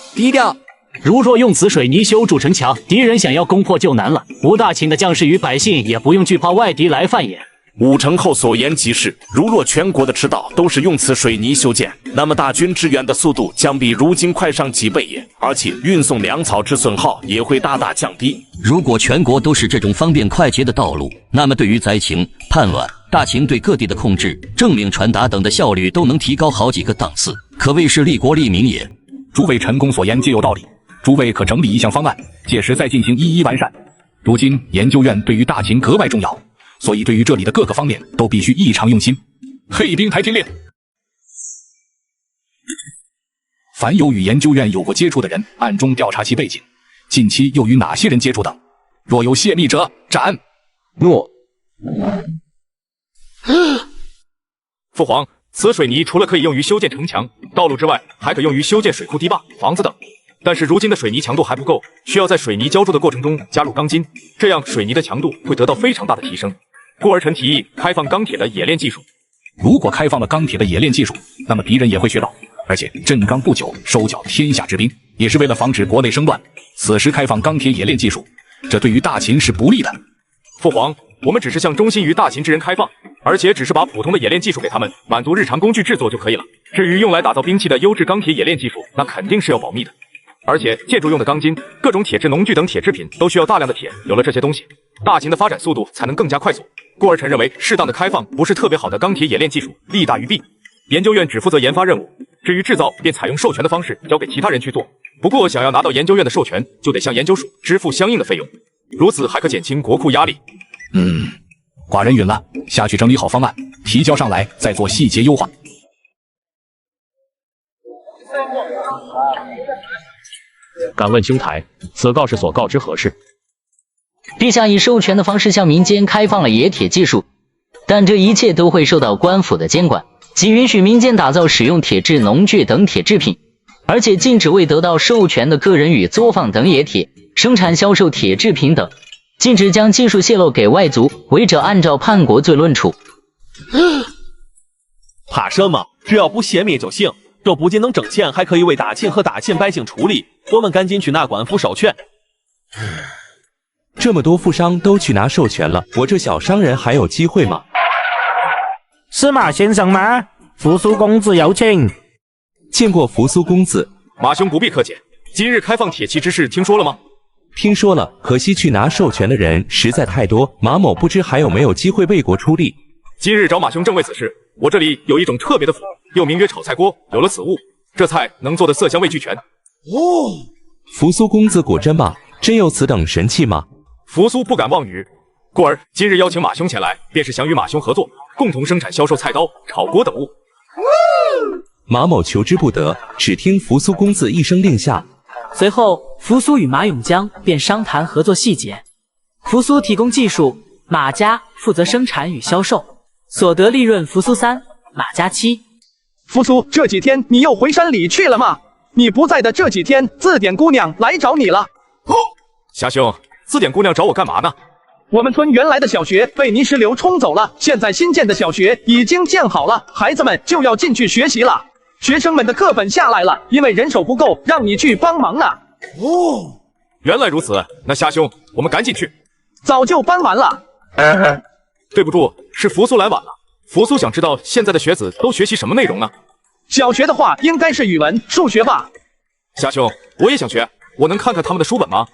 如若用此水泥修筑城墙，敌人想要攻破就难了。吴大秦的将士与百姓也不用惧怕外敌来犯也。武成后所言极是，如若全国的驰道都是用此水泥修建，那么大军支援的速度将比如今快上几倍也，而且运送粮草之损耗也会大大降低。如果全国都是这种方便快捷的道路，那么对于灾情、叛乱、大秦对各地的控制、政令传达等的效率都能提高好几个档次，可谓是利国利民也。诸位臣工所言皆有道理，诸位可整理一项方案，届时再进行一一完善。如今研究院对于大秦格外重要，所以对于这里的各个方面都必须异常用心。黑兵台听令，凡有与研究院有过接触的人，暗中调查其背景，近期又与哪些人接触等，若有泄密者，斩。诺。父皇，此水泥除了可以用于修建城墙、道路之外，还可用于修建水库、堤坝、房子等。但是如今的水泥强度还不够，需要在水泥浇筑的过程中加入钢筋，这样水泥的强度会得到非常大的提升。故而臣提议开放钢铁的冶炼技术。如果开放了钢铁的冶炼技术，那么敌人也会学到，而且镇钢不久，收缴天下之兵，也是为了防止国内生乱。此时开放钢铁冶炼技术，这对于大秦是不利的。父皇，我们只是向忠心于大秦之人开放，而且只是把普通的冶炼技术给他们，满足日常工具制作就可以了。至于用来打造兵器的优质钢铁冶炼技术，那肯定是要保密的。而且建筑用的钢筋、各种铁制农具等铁制品都需要大量的铁，有了这些东西，大秦的发展速度才能更加快速。故而臣认为，适当的开放不是特别好的钢铁冶炼技术，利大于弊。研究院只负责研发任务，至于制造便采用授权的方式交给其他人去做。不过想要拿到研究院的授权，就得向研究署支付相应的费用，如此还可减轻国库压力。寡人允了，下去整理好方案，提交上来再做细节优化。敢问兄台，此告示所告之何事？陛下以授权的方式向民间开放了冶铁技术，但这一切都会受到官府的监管，仅允许民间打造使用铁制农具等铁制品，而且禁止未得到授权的个人与作坊等冶铁生产销售铁制品等，禁止将技术泄露给外族，违者按照叛国罪论处。怕什么？只要不熄灭就行。这不仅能挣钱，还可以为大秦和大秦百姓出力。我们赶紧去拿官府授权。这么多富商都去拿授权了，我这小商人还有机会吗？是马先生吗？扶苏公子有请。见过扶苏公子。马兄不必客气。今日开放铁器之事听说了吗？听说了，可惜去拿授权的人实在太多，马某不知还有没有机会为国出力。今日找马兄正为此事，我这里有一种特别的腐，又名曰炒菜锅，有了此物，这菜能做的色香味俱全。扶苏公子果真吗？真有此等神器吗？扶苏不敢妄语，故而今日邀请马兄前来，便是想与马兄合作，共同生产销售菜刀、炒锅等物。马某求之不得，只听扶苏公子一声令下。随后，扶苏与马永江便商谈合作细节。扶苏提供技术，马家负责生产与销售，所得利润扶苏3，马家7。扶苏，这几天你又回山里去了吗？你不在的这几天，字典姑娘来找你了。虾兄，字典姑娘找我干嘛呢？我们村原来的小学被泥石流冲走了，现在新建的小学已经建好了，孩子们就要进去学习了。学生们的课本下来了，因为人手不够，让你去帮忙呢。原来如此，那虾兄，我们赶紧去。早就搬完了。对不住，是扶苏来晚了。扶苏想知道现在的学子都学习什么内容呢？小学的话，应该是语文、数学吧。虾兄，我也想学，我能看看他们的书本吗？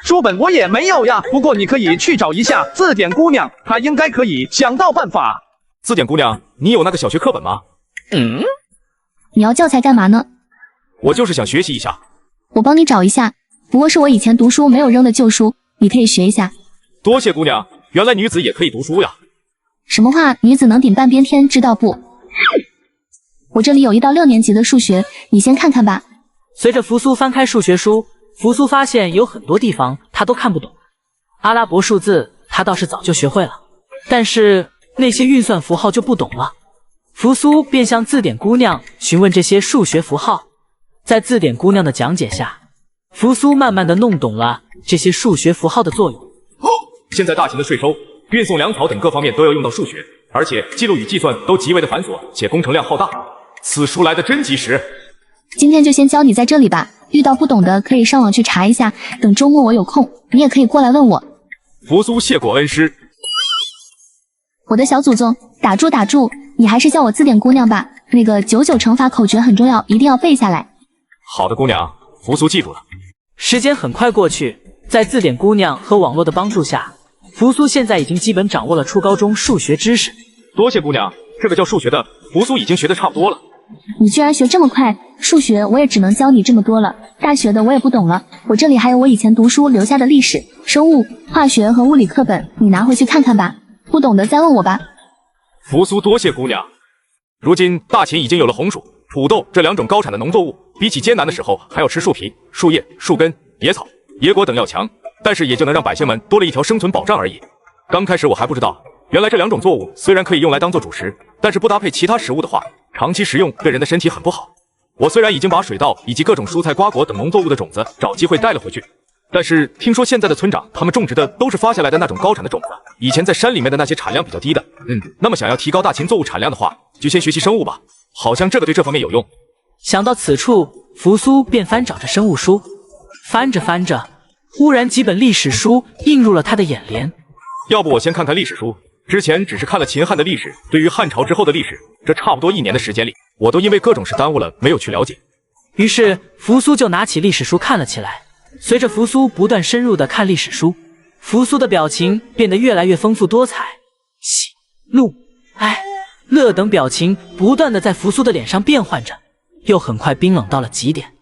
书本我也没有呀，不过你可以去找一下字典姑娘，她应该可以想到办法。字典姑娘，你有那个小学课本吗？你要教材干嘛呢？我就是想学习一下。我帮你找一下，不过是我以前读书没有扔的旧书，你可以学一下。多谢姑娘，原来女子也可以读书呀。什么话？女子能顶半边天，知道不？我这里有1到6年级的数学，你先看看吧。随着扶苏翻开数学书，扶苏发现有很多地方他都看不懂。阿拉伯数字他倒是早就学会了，但是那些运算符号就不懂了。扶苏便向字典姑娘询问这些数学符号，在字典姑娘的讲解下，扶苏慢慢的弄懂了这些数学符号的作用。现在大秦的税收、运送粮草等各方面都要用到数学，而且记录与计算都极为的繁琐，且工程量浩大。此书来的真及时。今天就先教你在这里吧，遇到不懂的可以上网去查一下，等周末我有空，你也可以过来问我。扶苏谢过恩师。我的小祖宗，打住打住，你还是叫我字典姑娘吧。那个99乘法口诀很重要，一定要背下来。好的，姑娘，扶苏记住了。时间很快过去，在字典姑娘和网络的帮助下，扶苏现在已经基本掌握了初高中数学知识。多谢姑娘，这个叫数学的，扶苏已经学得差不多了。你居然学这么快，数学我也只能教你这么多了，大学的我也不懂了。我这里还有我以前读书留下的历史、生物、化学和物理课本，你拿回去看看吧。不懂的再问我吧。扶苏多谢姑娘。如今大秦已经有了红薯、土豆这2种高产的农作物，比起艰难的时候还要吃树皮、树叶、树根、野草、野果等要强，但是也就能让百姓们多了一条生存保障而已。刚开始我还不知道，原来这2种作物虽然可以用来当做主食，但是不搭配其他食物的话，长期食用对人的身体很不好。我虽然已经把水稻以及各种蔬菜瓜果等农作物的种子找机会带了回去，但是听说现在的村长他们种植的都是发下来的那种高产的种子，以前在山里面的那些产量比较低的。那么想要提高大秦作物产量的话，就先学习生物吧，好像这个对这方面有用。想到此处，扶苏便翻找着生物书，翻着翻着，忽然几本历史书映入了他的眼帘。要不我先看看历史书，之前只是看了秦汉的历史，对于汉朝之后的历史，这差不多1年的时间里，我都因为各种事耽误了，没有去了解。于是扶苏就拿起历史书看了起来。随着扶苏不断深入的看历史书，扶苏的表情变得越来越丰富多彩，喜、怒、哀、乐等表情不断的在扶苏的脸上变换着，又很快冰冷到了极点。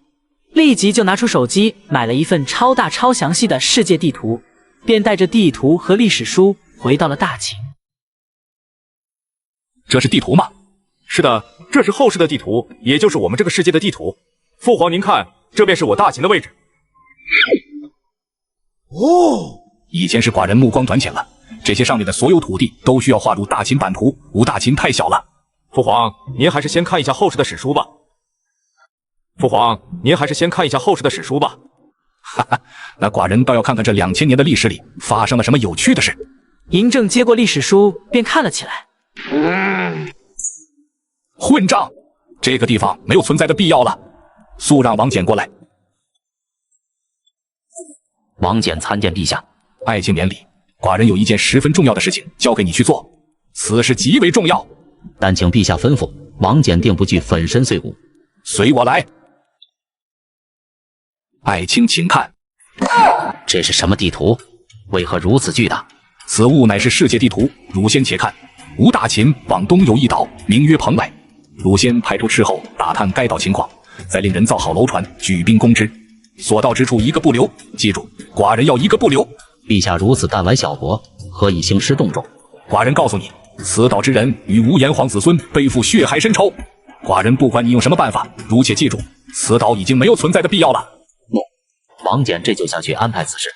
立即就拿出手机买了一份超大超详细的世界地图，便带着地图和历史书回到了大秦。这是地图吗？是的，这是后世的地图，也就是我们这个世界的地图。父皇您看，这便是我大秦的位置。以前是寡人目光短浅了，这些上面的所有土地都需要划入大秦版图，吾大秦太小了。父皇，您还是先看一下后世的史书吧。父皇，您还是先看一下后世的史书吧。哈哈，那寡人倒要看看这2000年的历史里发生了什么有趣的事。嬴政接过历史书便看了起来。混账！这个地方没有存在的必要了，速让王翦过来。王翦参见陛下。爱卿免礼，寡人有一件十分重要的事情交给你去做，此事极为重要，但请陛下吩咐，王翦定不惧粉身碎骨。随我来。爱卿请看，这是什么地图？为何如此巨大？此物乃是世界地图，汝先且看。吴大秦往东有一岛，名曰蓬莱。汝先派出斥候打探该岛情况，再令人造好楼船，举兵攻之。所到之处一个不留，记住，寡人要一个不留。陛下如此弹丸小国，何以兴师动众？寡人告诉你，此岛之人与吴炎黄子孙背负血海深仇。寡人不管你用什么办法，汝且记住，此岛已经没有存在的必要了。王翦这就下去安排此事。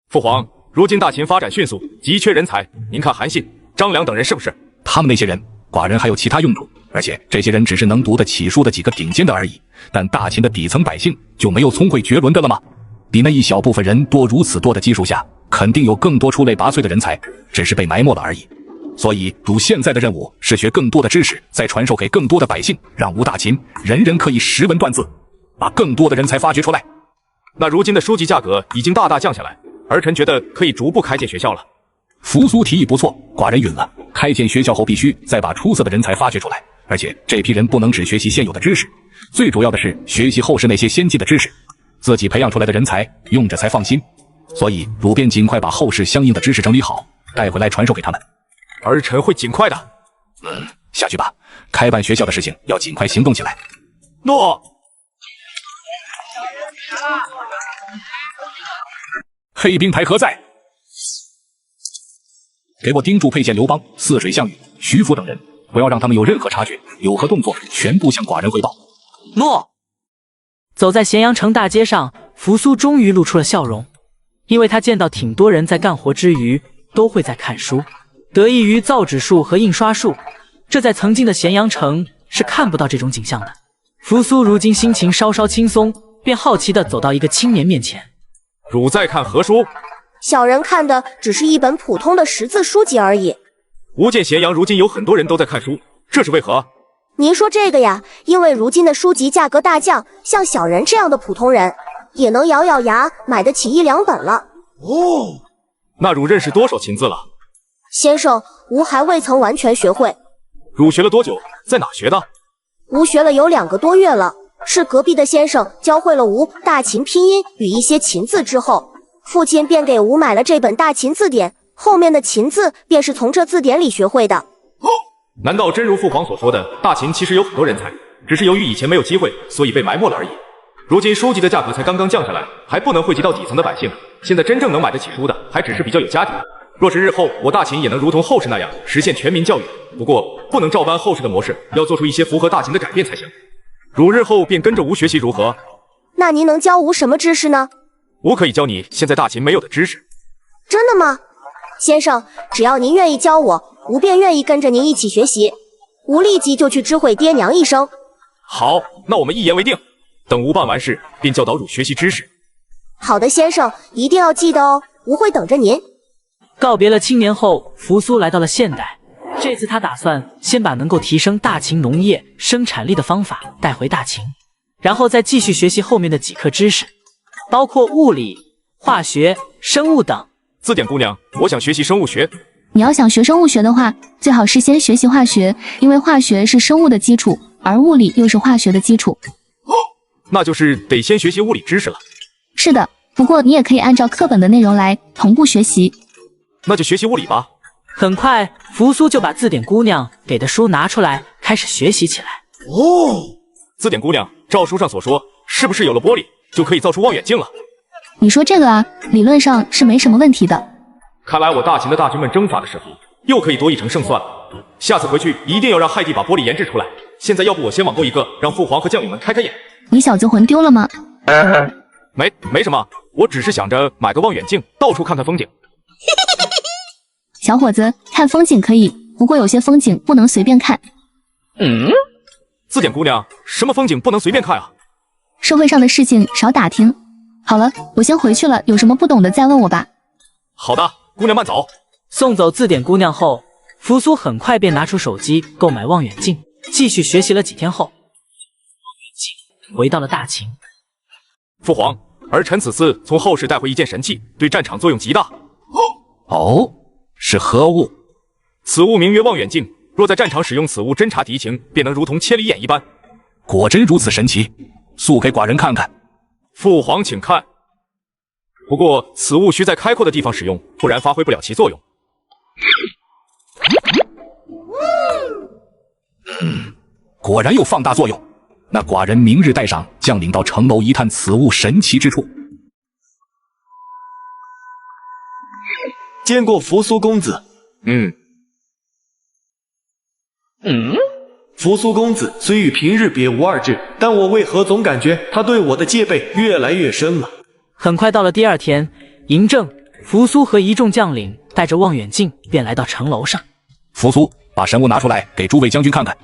父皇，如今大秦发展迅速，急缺人才，您看韩信、张良等人是不是？他们那些人，寡人还有其他用处，而且这些人只是能读得起书的几个顶尖的而已。但大秦的底层百姓就没有聪慧绝伦的了吗？比那一小部分人多如此多的基础下，肯定有更多出类拔萃的人才，只是被埋没了而已。所以汝现在的任务是学更多的知识，再传授给更多的百姓，让吴大秦人人可以识文断字，把更多的人才发掘出来。那如今的书籍价格已经大大降下来，儿臣觉得可以逐步开建学校了。扶苏提议不错，寡人允了。开建学校后必须再把出色的人才发掘出来，而且这批人不能只学习现有的知识，最主要的是学习后世那些先进的知识。自己培养出来的人才用着才放心，所以汝便尽快把后世相应的知识整理好，带回来传授给他们。儿臣会尽快的。下去吧，开办学校的事情要尽快行动起来。诺。黑兵台何在？给我盯住沛县刘邦、泗水项羽、徐福等人，不要让他们有任何察觉，有何动作全部向寡人汇报。诺。走在咸阳城大街上，扶苏终于露出了笑容，因为他见到挺多人在干活之余都会在看书，得益于造纸术和印刷术，这在曾经的咸阳城是看不到这种景象的。扶苏如今心情稍稍轻松，便好奇地走到一个青年面前。汝在看何书？小人看的只是一本普通的识字书籍而已。吾见咸阳如今有很多人都在看书，这是为何？您说这个呀，因为如今的书籍价格大降，像小人这样的普通人也能咬咬牙买得起1、2本了。哦，那汝认识多少秦字了？先生，吾还未曾完全学会。汝学了多久？在哪学的？吾学了有2个多月了，是隔壁的先生教会了吾大秦拼音与一些秦字之后，父亲便给吾买了这本大秦字典，后面的秦字便是从这字典里学会的。难道真如父皇所说的，大秦其实有很多人才，只是由于以前没有机会，所以被埋没了而已？如今书籍的价格才刚刚降下来，还不能惠及到底层的百姓，现在真正能买得起书的，还只是比较有家底。若是日后我大秦也能如同后世那样实现全民教育，不过不能照搬后世的模式，要做出一些符合大秦的改变才行。汝日后便跟着吾学习如何？那您能教吾什么知识呢？吾可以教你现在大秦没有的知识。真的吗？先生，只要您愿意教我，吾便愿意跟着您一起学习。吾立即就去知会爹娘一声。好，那我们一言为定。等吾办完事，便教导汝学习知识。好的，先生，一定要记得哦，吾会等着您。告别了青年后，扶苏来到了现代。这次他打算先把能够提升大秦农业生产力的方法带回大秦，然后再继续学习后面的几科知识，包括物理、化学、生物等。字典姑娘，我想学习生物学。你要想学生物学的话，最好是先学习化学，因为化学是生物的基础，而物理又是化学的基础。那就是得先学习物理知识了。是的，不过你也可以按照课本的内容来同步学习。那就学习物理吧。很快，扶苏就把字典姑娘给的书拿出来，开始学习起来。哦，字典姑娘，照书上所说，是不是有了玻璃就可以造出望远镜了？你说这个啊，理论上是没什么问题的。看来我大秦的大军们征伐的时候，又可以多一成胜算了。下次回去一定要让害帝把玻璃研制出来。现在要不我先网购一个，让父皇和将领们开开眼。你小子魂丢了吗？没什么，我只是想着买个望远镜，到处看看风景。小伙子，看风景可以，不过有些风景不能随便看。字典姑娘，什么风景不能随便看啊？社会上的事情少打听。好了，我先回去了，有什么不懂的再问我吧。好的，姑娘慢走。送走字典姑娘后，扶苏很快便拿出手机购买望远镜，继续学习了几天后，望远镜回到了大秦。父皇，儿臣此次从后世带回一件神器，对战场作用极大。哦，是何物？此物名曰望远镜，若在战场使用此物侦察敌情，便能如同千里眼一般。果真如此神奇，速给寡人看看。父皇请看。不过此物需在开阔的地方使用，不然发挥不了其作用。果然有放大作用。那寡人明日带上将领到城楼一探此物神奇之处。见过扶苏公子。扶苏公子虽与平日别无二致，但我为何总感觉他对我的戒备越来越深了？很快到了第二天，嬴政、扶苏和一众将领带着望远镜便来到城楼上。扶苏，把神物拿出来给诸位将军看看。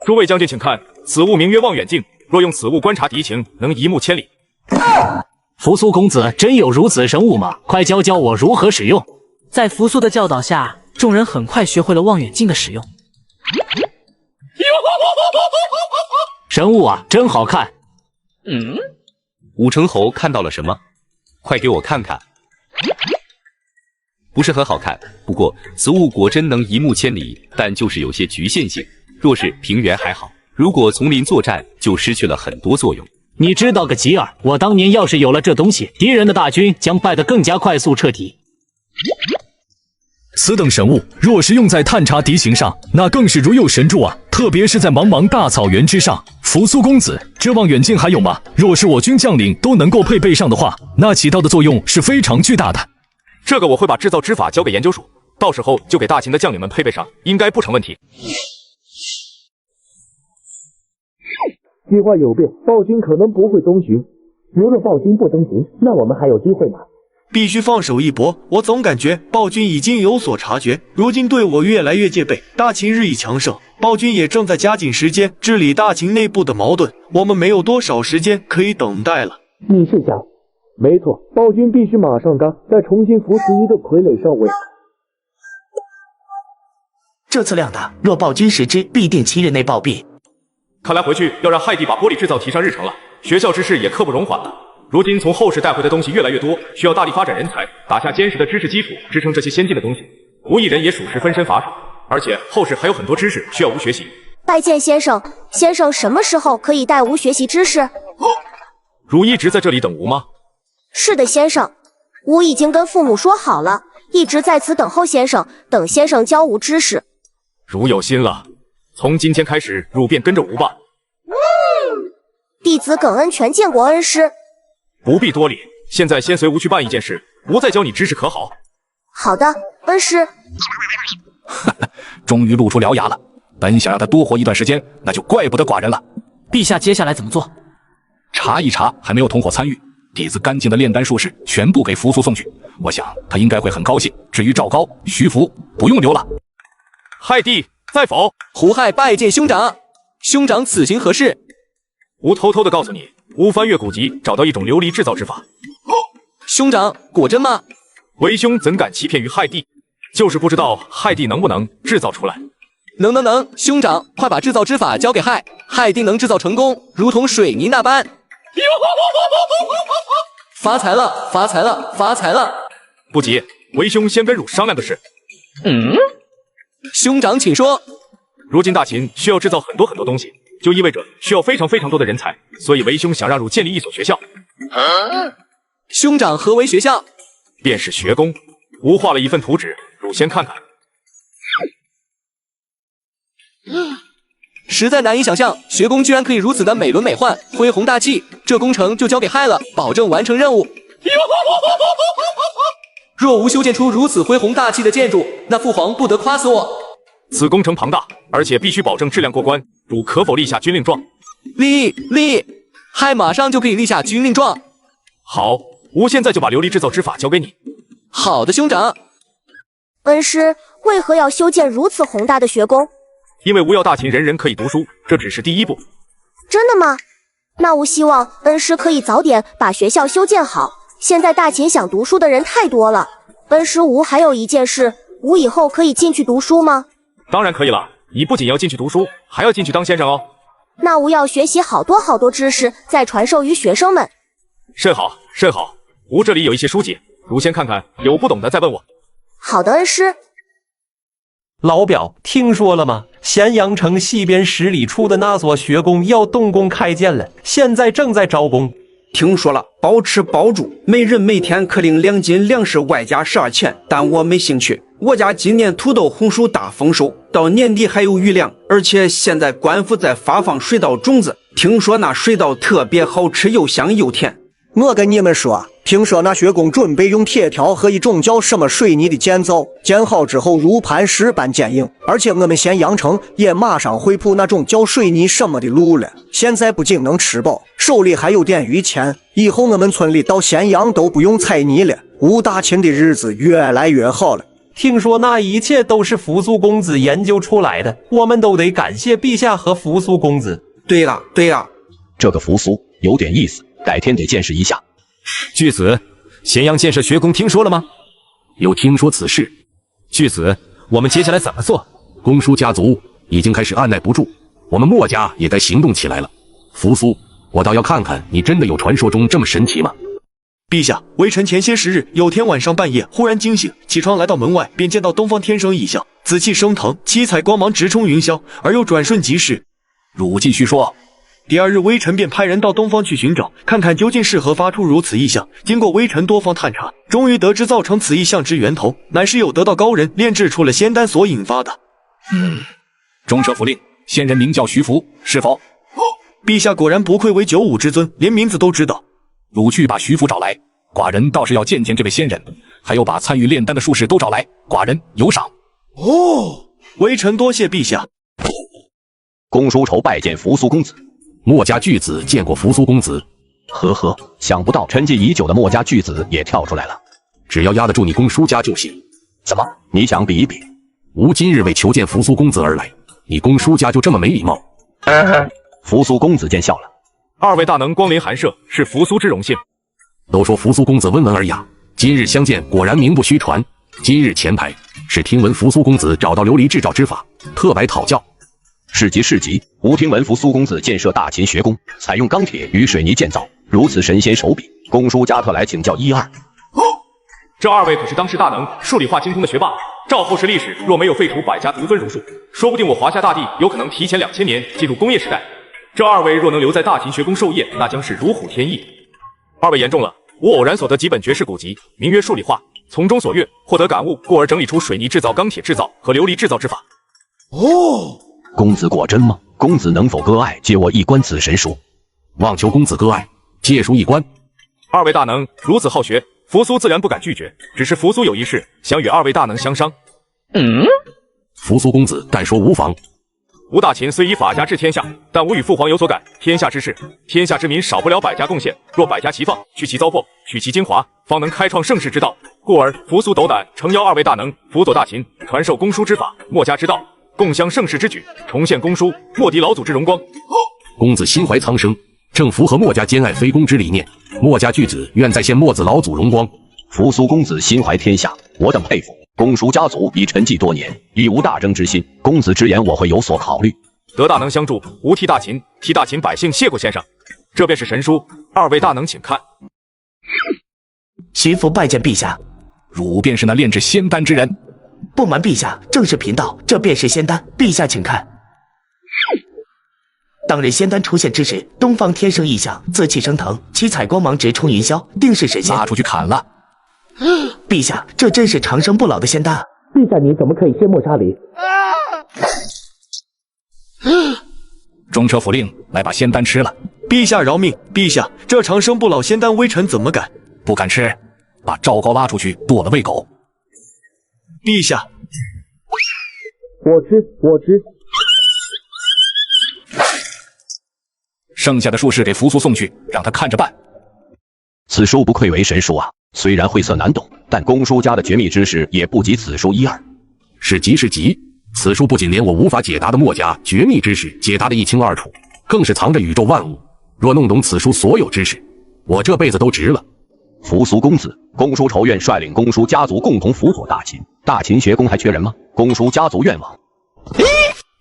诸位将军请看，此物名曰望远镜，若用此物观察敌情，能一目千里。扶苏公子真有如此神物吗？快教教我如何使用。在扶苏的教导下，众人很快学会了望远镜的使用。神物啊，真好看。武成侯看到了什么？快给我看看。不是很好看，不过此物果真能一目千里，但就是有些局限性。若是平原还好，如果丛林作战，就失去了很多作用。你知道个吉尔！我当年要是有了这东西，敌人的大军将败得更加快速彻底。此等神物，若是用在探查敌情上，那更是如有神助啊！特别是在茫茫大草原之上。扶苏公子，这望远镜还有吗？若是我军将领都能够配备上的话，那起到的作用是非常巨大的。这个我会把制造之法交给研究署，到时候就给大秦的将领们配备上，应该不成问题。计划有变，暴君可能不会东巡。如若暴君不东巡，那我们还有机会吗？必须放手一搏。我总感觉暴君已经有所察觉，如今对我越来越戒备。大秦日益强盛，暴君也正在加紧时间治理大秦内部的矛盾。我们没有多少时间可以等待了。你是想？没错，暴君必须马上干，再重新扶持一个傀儡上位。这次量大，若暴君识之，必定7日内暴毙。看来回去要让亥帝把玻璃制造提上日程了。学校之事也刻不容缓了。如今从后世带回的东西越来越多，需要大力发展人才，打下坚实的知识基础，支撑这些先进的东西。吴一人也属实分身乏术，而且后世还有很多知识需要吴学习。拜见先生，先生什么时候可以带吴学习知识？如一直在这里等吴吗？是的，先生，吴已经跟父母说好了，一直在此等候先生，等先生教吴知识。如有心了，从今天开始，汝便跟着吴吧。弟子耿恩全见过恩师。不必多礼，现在先随吴去办一件事，吴再教你知识可好？好的，恩师。终于露出獠牙了。本想让他多活一段时间，那就怪不得寡人了。陛下接下来怎么做？查一查，还没有同伙参与，底子干净的炼丹术士全部给扶苏送去。我想他应该会很高兴。至于赵高、徐福，不用留了。亥帝在否？胡亥拜见兄长。兄长此行何事？吾偷偷的告诉你，吾翻阅古籍，找到一种琉璃制造之法。兄长，果真吗？为兄怎敢欺骗于亥帝？就是不知道亥帝能不能制造出来。能，兄长快把制造之法交给亥帝能制造成功，如同水泥那般。发财了！不急，为兄先跟汝商量的事。兄长请说。如今大秦需要制造很多东西，就意味着需要非常多的人才，所以为兄想让汝建立一所学校。兄长何为学校？便是学宫。吾画了一份图纸，汝先看看。实在难以想象，学宫居然可以如此的美轮美奂、恢宏大气。这工程就交给亥了，保证完成任务。若无修建出如此恢宏大气的建筑，那父皇不得夸死我。此工程庞大，而且必须保证质量过关，汝可否立下军令状？立！亥马上就可以立下军令状。好，吾现在就把琉璃制造之法交给你。好的，兄长。恩师为何要修建如此宏大的学宫？因为巫药大秦人人可以读书，这只是第一步。真的吗？那吾希望恩师可以早点把学校修建好。现在大秦想读书的人太多了。恩师，吾还有一件事，吾以后可以进去读书吗？当然可以了，你不仅要进去读书，还要进去当先生哦。那吾要学习好多知识，再传授于学生们。甚好，甚好。吾这里有一些书籍，汝先看看，有不懂的再问我。好的，恩师。老表，听说了吗？咸阳城西边10里处的那所学宫要动工开建了，现在正在招工。听说了，包吃包住，每人每天可领2斤粮食外加12钱，但我没兴趣。我家今年土豆、红薯大丰收，到年底还有余粮，而且现在官府在发放水稻种子，听说那水稻特别好吃，又香又甜。我跟你们说，听说那学工准备用铁条和一种叫什么水泥的建造，建好之后如磐石般坚硬，而且我们咸阳城也马上会铺那种叫水泥什么的路了。现在不仅能吃饱，手里还有点余钱，以后我们村里到咸阳都不用踩泥了，吴大秦的日子越来越好了。听说那一切都是扶苏公子研究出来的，我们都得感谢陛下和扶苏公子。对了，这个扶苏有点意思，改天得见识一下。巨子，咸阳建设学宫听说了吗？有听说此事。巨子，我们接下来怎么做？公叔家族已经开始按耐不住，我们墨家也该行动起来了。扶苏，我倒要看看你真的有传说中这么神奇吗？陛下，微臣前些时日有天晚上半夜忽然惊醒，起床来到门外，便见到东方天生异象，紫气升腾，七彩光芒直冲云霄，而又转瞬即逝。汝继续说。第二日，微臣便派人到东方去寻找，看看究竟是何发出如此异象。经过微臣多方探查，终于得知造成此异象之源头，乃是有得道高人炼制出了仙丹所引发的。中车府令，仙人名叫徐福，是否？陛下果然不愧为95之尊，连名字都知道。汝去把徐福找来，寡人倒是要见见这位仙人，还有把参与炼丹的术士都找来，寡人有赏。微臣多谢陛下。公叔仇拜见扶苏公子。墨家巨子见过扶苏公子。呵呵，想不到沉寂已久的墨家巨子也跳出来了。只要压得住你公叔家就行。怎么？你想比一比？吾今日为求见扶苏公子而来，你公叔家就这么没礼貌？扶苏公子见笑了。二位大能光临寒舍，是扶苏之荣幸。都说扶苏公子温文尔雅，今日相见果然名不虚传。今日前排是听闻扶苏公子找到琉璃制造之法，特来讨教。是极，吾听闻扶苏公子建设大秦学宫，采用钢铁与水泥建造，如此神仙手笔，公叔家特来请教一二。这二位可是当世大能、数理化精通的学霸，照后世历史，若没有废除百家独尊儒术，说不定我华夏大地有可能提前2000年进入工业时代。这二位若能留在大秦学宫授业，那将是如虎添翼。二位言重了，我偶然所得几本绝世古籍，名曰数理化，从中所阅，获得感悟，故而整理出水泥制造、钢铁制造和琉璃制造之法。公子果真吗？公子能否割爱，借我一观此神书？望求公子割爱，借书一观。二位大能如此好学，扶苏自然不敢拒绝。只是扶苏有一事，想与二位大能相商。扶苏公子但说无妨。吴大秦虽以法家治天下，但吾与父皇有所感。天下之事，天下之民少不了百家贡献。若百家齐放，去其糟粕，取其精华，方能开创盛世之道。故而扶苏斗胆，诚邀二位大能辅佐大秦，传授公书之法，墨家之道。共襄盛世之举，重现公书墨敌老祖之荣光。公子心怀苍生，正符合墨家兼爱非攻之理念。墨家巨子愿再现墨子老祖荣光。扶苏公子心怀天下，我等佩服。公叔家族已沉寂多年，已无大征之心。公子之言，我会有所考虑。得大能相助，吾替大秦百姓谢过先生。这便是神书，二位大能请看。徐福拜见陛下。汝便是那炼制仙丹之人？不瞒陛下，正是贫道，这便是仙丹，陛下请看。当日仙丹出现之时，东方天生异象，紫气升腾，七彩光芒直冲云霄，定是神仙。拉出去砍了！陛下，这真是长生不老的仙丹。陛下，你怎么可以卸磨杀驴？中车府令，来把仙丹吃了。陛下饶命！陛下，这长生不老仙丹，微臣怎么敢？不敢吃，把赵高拉出去剁了喂狗。陛下，我知。剩下的术士给扶苏送去，让他看着办。此书不愧为神书啊，虽然晦涩难懂，但公叔家的绝密知识也不及此书一二。是急，此书不仅连我无法解答的墨家绝密知识解答得一清二楚，更是藏着宇宙万物。若弄懂此书所有知识，我这辈子都值了。扶苏公子，公叔仇怨率领公叔家族共同辅佐大秦，大秦学宫还缺人吗？公叔家族愿往。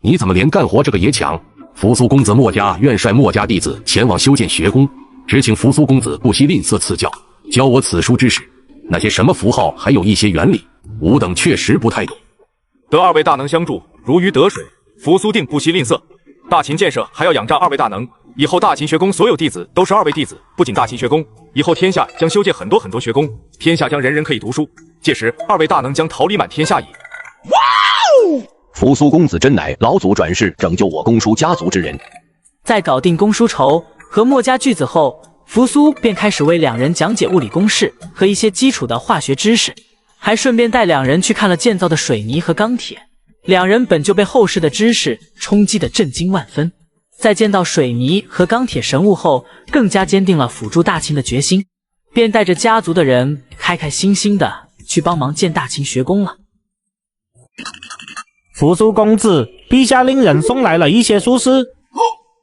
你怎么连干活这个也抢？扶苏公子墨家愿率墨家弟子前往修建学宫，只请扶苏公子不惜吝啬赐教，教我此书知识。那些什么符号，还有一些原理，吾等确实不太懂。得二位大能相助，如鱼得水。扶苏定不惜吝啬，大秦建设还要仰仗二位大能。以后大秦学宫所有弟子都是二位弟子，不仅大秦学宫，以后天下将修建很多学宫，天下将人人可以读书。届时二位大能将桃李满天下矣。哇哦！扶苏公子真乃老祖转世拯救我公叔家族之人。在搞定公叔仇和墨家巨子后，扶苏便开始为两人讲解物理公式和一些基础的化学知识，还顺便带两人去看了建造的水泥和钢铁。两人本就被后世的知识冲击得震惊万分，在见到水泥和钢铁神物后，更加坚定了辅助大秦的决心，便带着家族的人开开心心的去帮忙建大秦学宫了。扶苏公子，陛下令人送来了一些术士。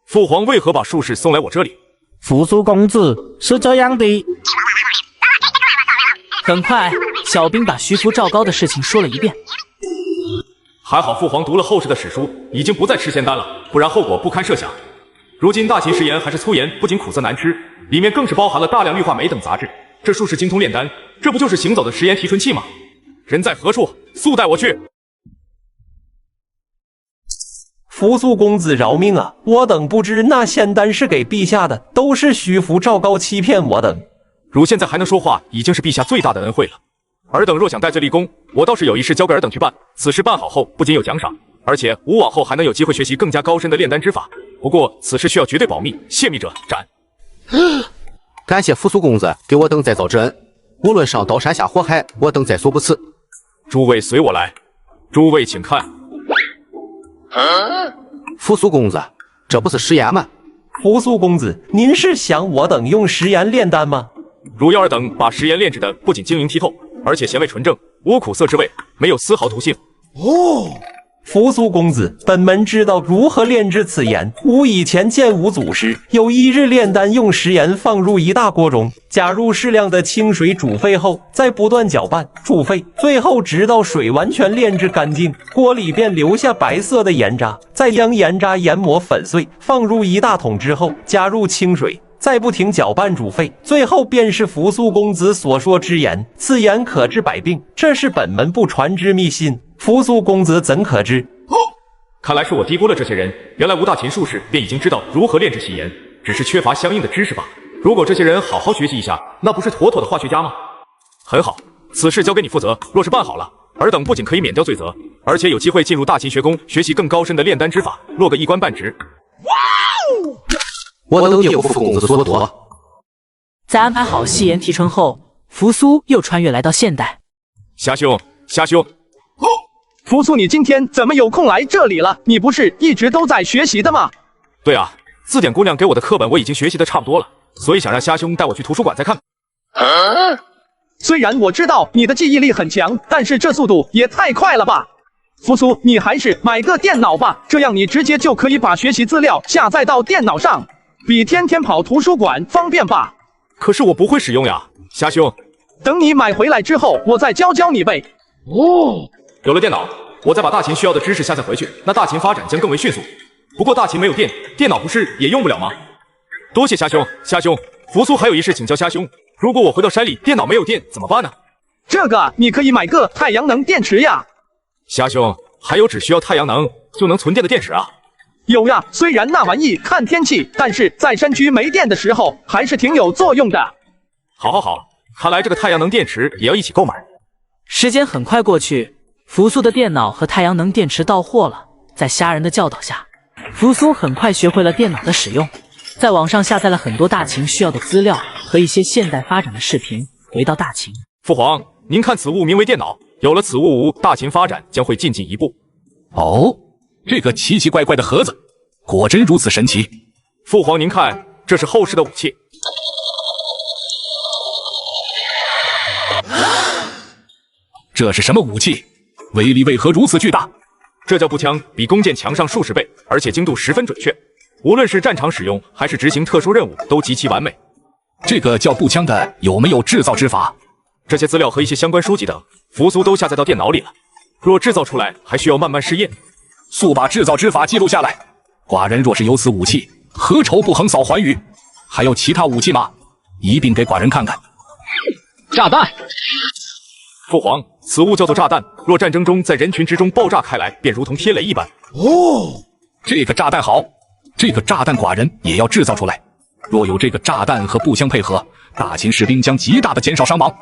父皇为何把术士送来我这里？扶苏公子，是这样的。很快，小兵把徐福赵高的事情说了一遍。还好父皇读了后世的史书，已经不再吃仙丹了，不然后果不堪设想。如今大秦食盐还是粗盐，不仅苦涩难吃，里面更是包含了大量氯化镁等杂质。这术士精通炼丹，这不就是行走的食盐提纯器吗？人在何处？速带我去！扶苏公子饶命啊！我等不知那仙丹是给陛下的，都是虚浮赵高欺骗我等。汝现在还能说话，已经是陛下最大的恩惠了。尔等若想戴罪立功，我倒是有一事交给尔等去办。此事办好后，不仅有奖赏，而且吾往后还能有机会学习更加高深的炼丹之法。不过此事需要绝对保密，泄密者斩。感谢扶苏公子给我等再造之恩，无论上刀山下火海，我等在所不辞。诸位随我来，诸位请看。扶苏公子，这不是食盐吗？扶苏公子，您是想我等用食盐炼丹吗？如要尔等把食盐炼制的不仅晶莹剔透，而且咸味纯正，无苦涩之味，没有丝毫毒性。哦，扶苏公子，本门知道如何炼制此盐。吾以前见吾祖时，有一日炼丹用食盐放入一大锅中，加入适量的清水煮沸后，再不断搅拌煮沸，最后直到水完全炼制干净，锅里便留下白色的盐渣。再将盐渣研磨粉碎，放入一大桶之后，加入清水。再不停搅拌煮沸，最后便是扶苏公子所说之盐。此盐可治百病，这是本门不传之秘辛，扶苏公子怎可知？看来是我低估了这些人，原来吴大秦术士便已经知道如何炼制其盐，只是缺乏相应的知识吧。如果这些人好好学习一下，那不是妥妥的化学家吗？很好，此事交给你负责。若是办好了，尔等不仅可以免掉罪责，而且有机会进入大秦学宫学习更高深的炼丹之法，落个一官半职。哇哦！我等有扶公子所托。在安排好细盐提纯后，扶苏又穿越来到现代。虾兄，扶苏，你今天怎么有空来这里了？你不是一直都在学习的吗？对啊，字典姑娘给我的课本我已经学习的差不多了，所以想让虾兄带我去图书馆再看。虽然我知道你的记忆力很强，但是这速度也太快了吧！扶苏，你还是买个电脑吧，这样你直接就可以把学习资料下载到电脑上，比天天跑图书馆方便吧？可是我不会使用呀，虾兄。等你买回来之后，我再教你呗。哦，有了电脑，我再把大秦需要的知识下载回去，那大秦发展将更为迅速。不过大秦没有电，电脑不是也用不了吗？多谢虾兄，扶苏还有一事请教虾兄，如果我回到山里，电脑没有电怎么办呢？这个你可以买个太阳能电池呀。虾兄，还有只需要太阳能就能存电的电池啊？有呀，虽然那玩意看天气，但是在山区没电的时候还是挺有作用的。好，看来这个太阳能电池也要一起购买。时间很快过去，扶苏的电脑和太阳能电池到货了。在虾人的教导下，扶苏很快学会了电脑的使用，在网上下载了很多大秦需要的资料和一些现代发展的视频。回到大秦，父皇，您看此物名为电脑，有了此物，大秦发展将会进一步。哦，这个奇奇怪怪的盒子，果真如此神奇。父皇，您看，这是后世的武器。这是什么武器？威力为何如此巨大？这叫步枪比弓箭强上数十倍，而且精度十分准确，无论是战场使用还是执行特殊任务都极其完美。这个叫步枪的有没有制造之法？这些资料和一些相关书籍等，扶苏都下载到电脑里了。若制造出来，还需要慢慢试验。速把制造之法记录下来。寡人若是有此武器，何愁不横扫寰宇？还有其他武器吗？一并给寡人看看。炸弹。父皇，此物叫做炸弹，若战争中在人群之中爆炸开来，便如同天雷一般。哦，这个炸弹好，这个炸弹寡人也要制造出来。若有这个炸弹和步枪配合，大秦士兵将极大的减少伤亡，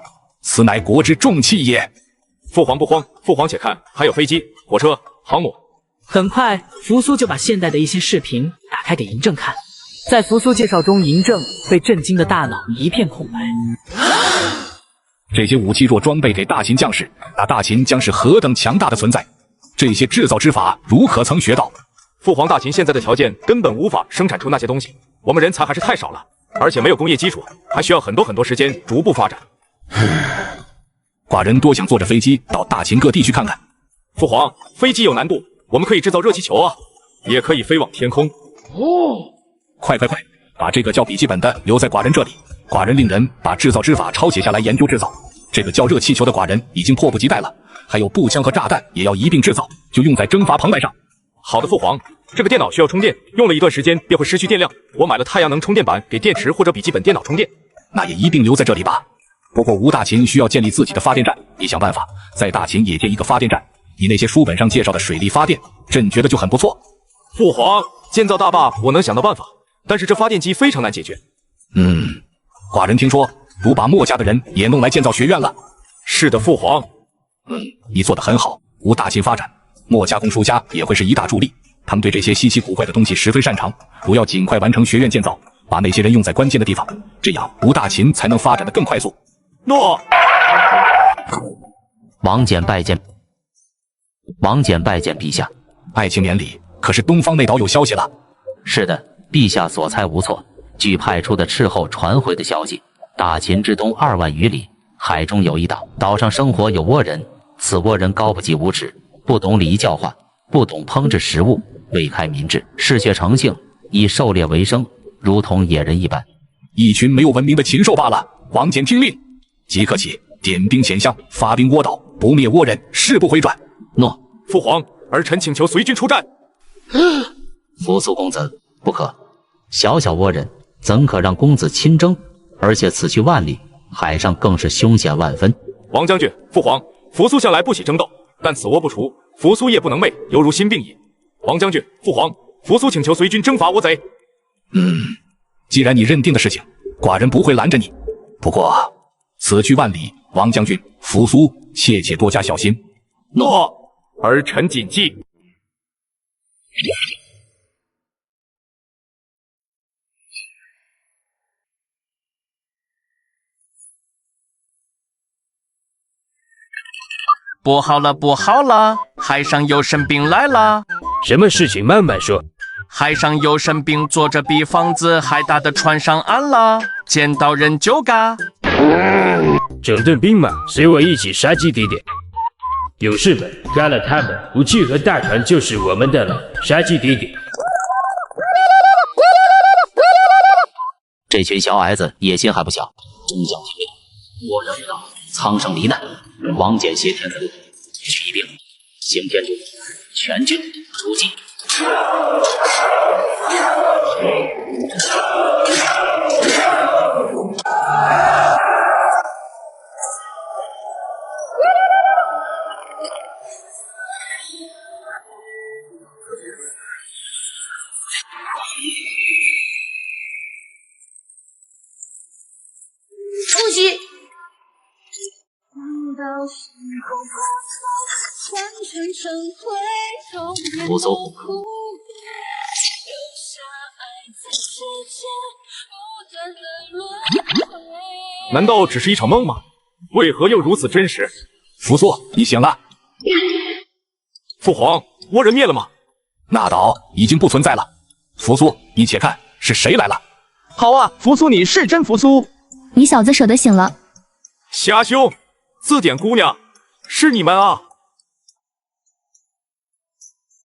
此乃国之重器也。父皇不慌，父皇且看，还有飞机、火车、航母。很快，扶苏就把现代的一些视频打开给嬴政看。在扶苏介绍中，嬴政被震惊的大脑一片空白。这些武器若装备给大秦将士，那大秦将是何等强大的存在？这些制造之法如何曾学到？父皇，大秦现在的条件根本无法生产出那些东西，我们人才还是太少了，而且没有工业基础，还需要很多时间逐步发展。寡人多想坐着飞机到大秦各地去看看。父皇，飞机有难度，我们可以制造热气球啊，也可以飞往天空。哦，快，把这个叫笔记本的留在寡人这里。寡人令人把制造之法抄写下来，研究制造。这个叫热气球的寡人已经迫不及待了，还有步枪和炸弹也要一并制造，就用在征伐蓬莱上。好的，父皇，这个电脑需要充电，用了一段时间便会失去电量。我买了太阳能充电板，给电池或者笔记本电脑充电。那也一并留在这里吧。不过吴大秦需要建立自己的发电站，你想办法在大秦也建一个发电站。你那些书本上介绍的水力发电，朕觉得就很不错。父皇，建造大坝我能想到办法，但是这发电机非常难解决。寡人听说如把墨家的人也弄来建造学院了。是的，父皇。你做得很好。吴大秦发展，墨家公书家也会是一大助力。他们对这些稀奇古怪的东西十分擅长，如要尽快完成学院建造，把那些人用在关键的地方，这样吴大秦才能发展得更快速。诺。王翦拜见陛下。爱卿免礼。可是东方那岛有消息了？是的，陛下所猜无错。据派出的斥候传回的消息，大秦之东2万余里，海中有一岛，岛上生活有倭人。此倭人高不及无耻，不懂礼仪教化，不懂烹制食物，未开民智，嗜血成性，以狩猎为生，如同野人一般。一群没有文明的禽兽罢了。王翦听令，即刻起点兵遣将，发兵倭岛，不灭倭人，誓不回转。诺。父皇，儿臣请求随军出战。扶苏公子，不可！小倭人怎可让公子亲征？而且此去万里，海上更是凶险万分。王将军，父皇，扶苏向来不喜争斗，但此倭不除，扶苏夜不能寐，犹如心病也。王将军，父皇，扶苏请求随军征伐倭贼。既然你认定的事情，寡人不会拦着你。不过此去万里，王将军，扶苏切多加小心。诺，儿臣谨记。不好了，海上有神兵来了。什么事情慢慢说。海上有神兵坐着比房子还大的船上岸了，见到人就嘎。整顿兵马，随我一起杀鸡抵点。勇士们，干了他们，武器和大船就是我们的了。杀鸡抵点。这群小矮子野心还不小，终将听命。我要知道苍生罹难，王翦挟天子路，取一兵，行天柱，全军出击。出息！扶苏，难道只是一场梦吗？为何又如此真实？扶苏，你醒了。父皇，倭人灭了吗？那岛已经不存在了。扶苏，你且看是谁来了。好啊，扶苏，你是真扶苏。你小子舍得醒了？虾兄，字典姑娘，是你们啊！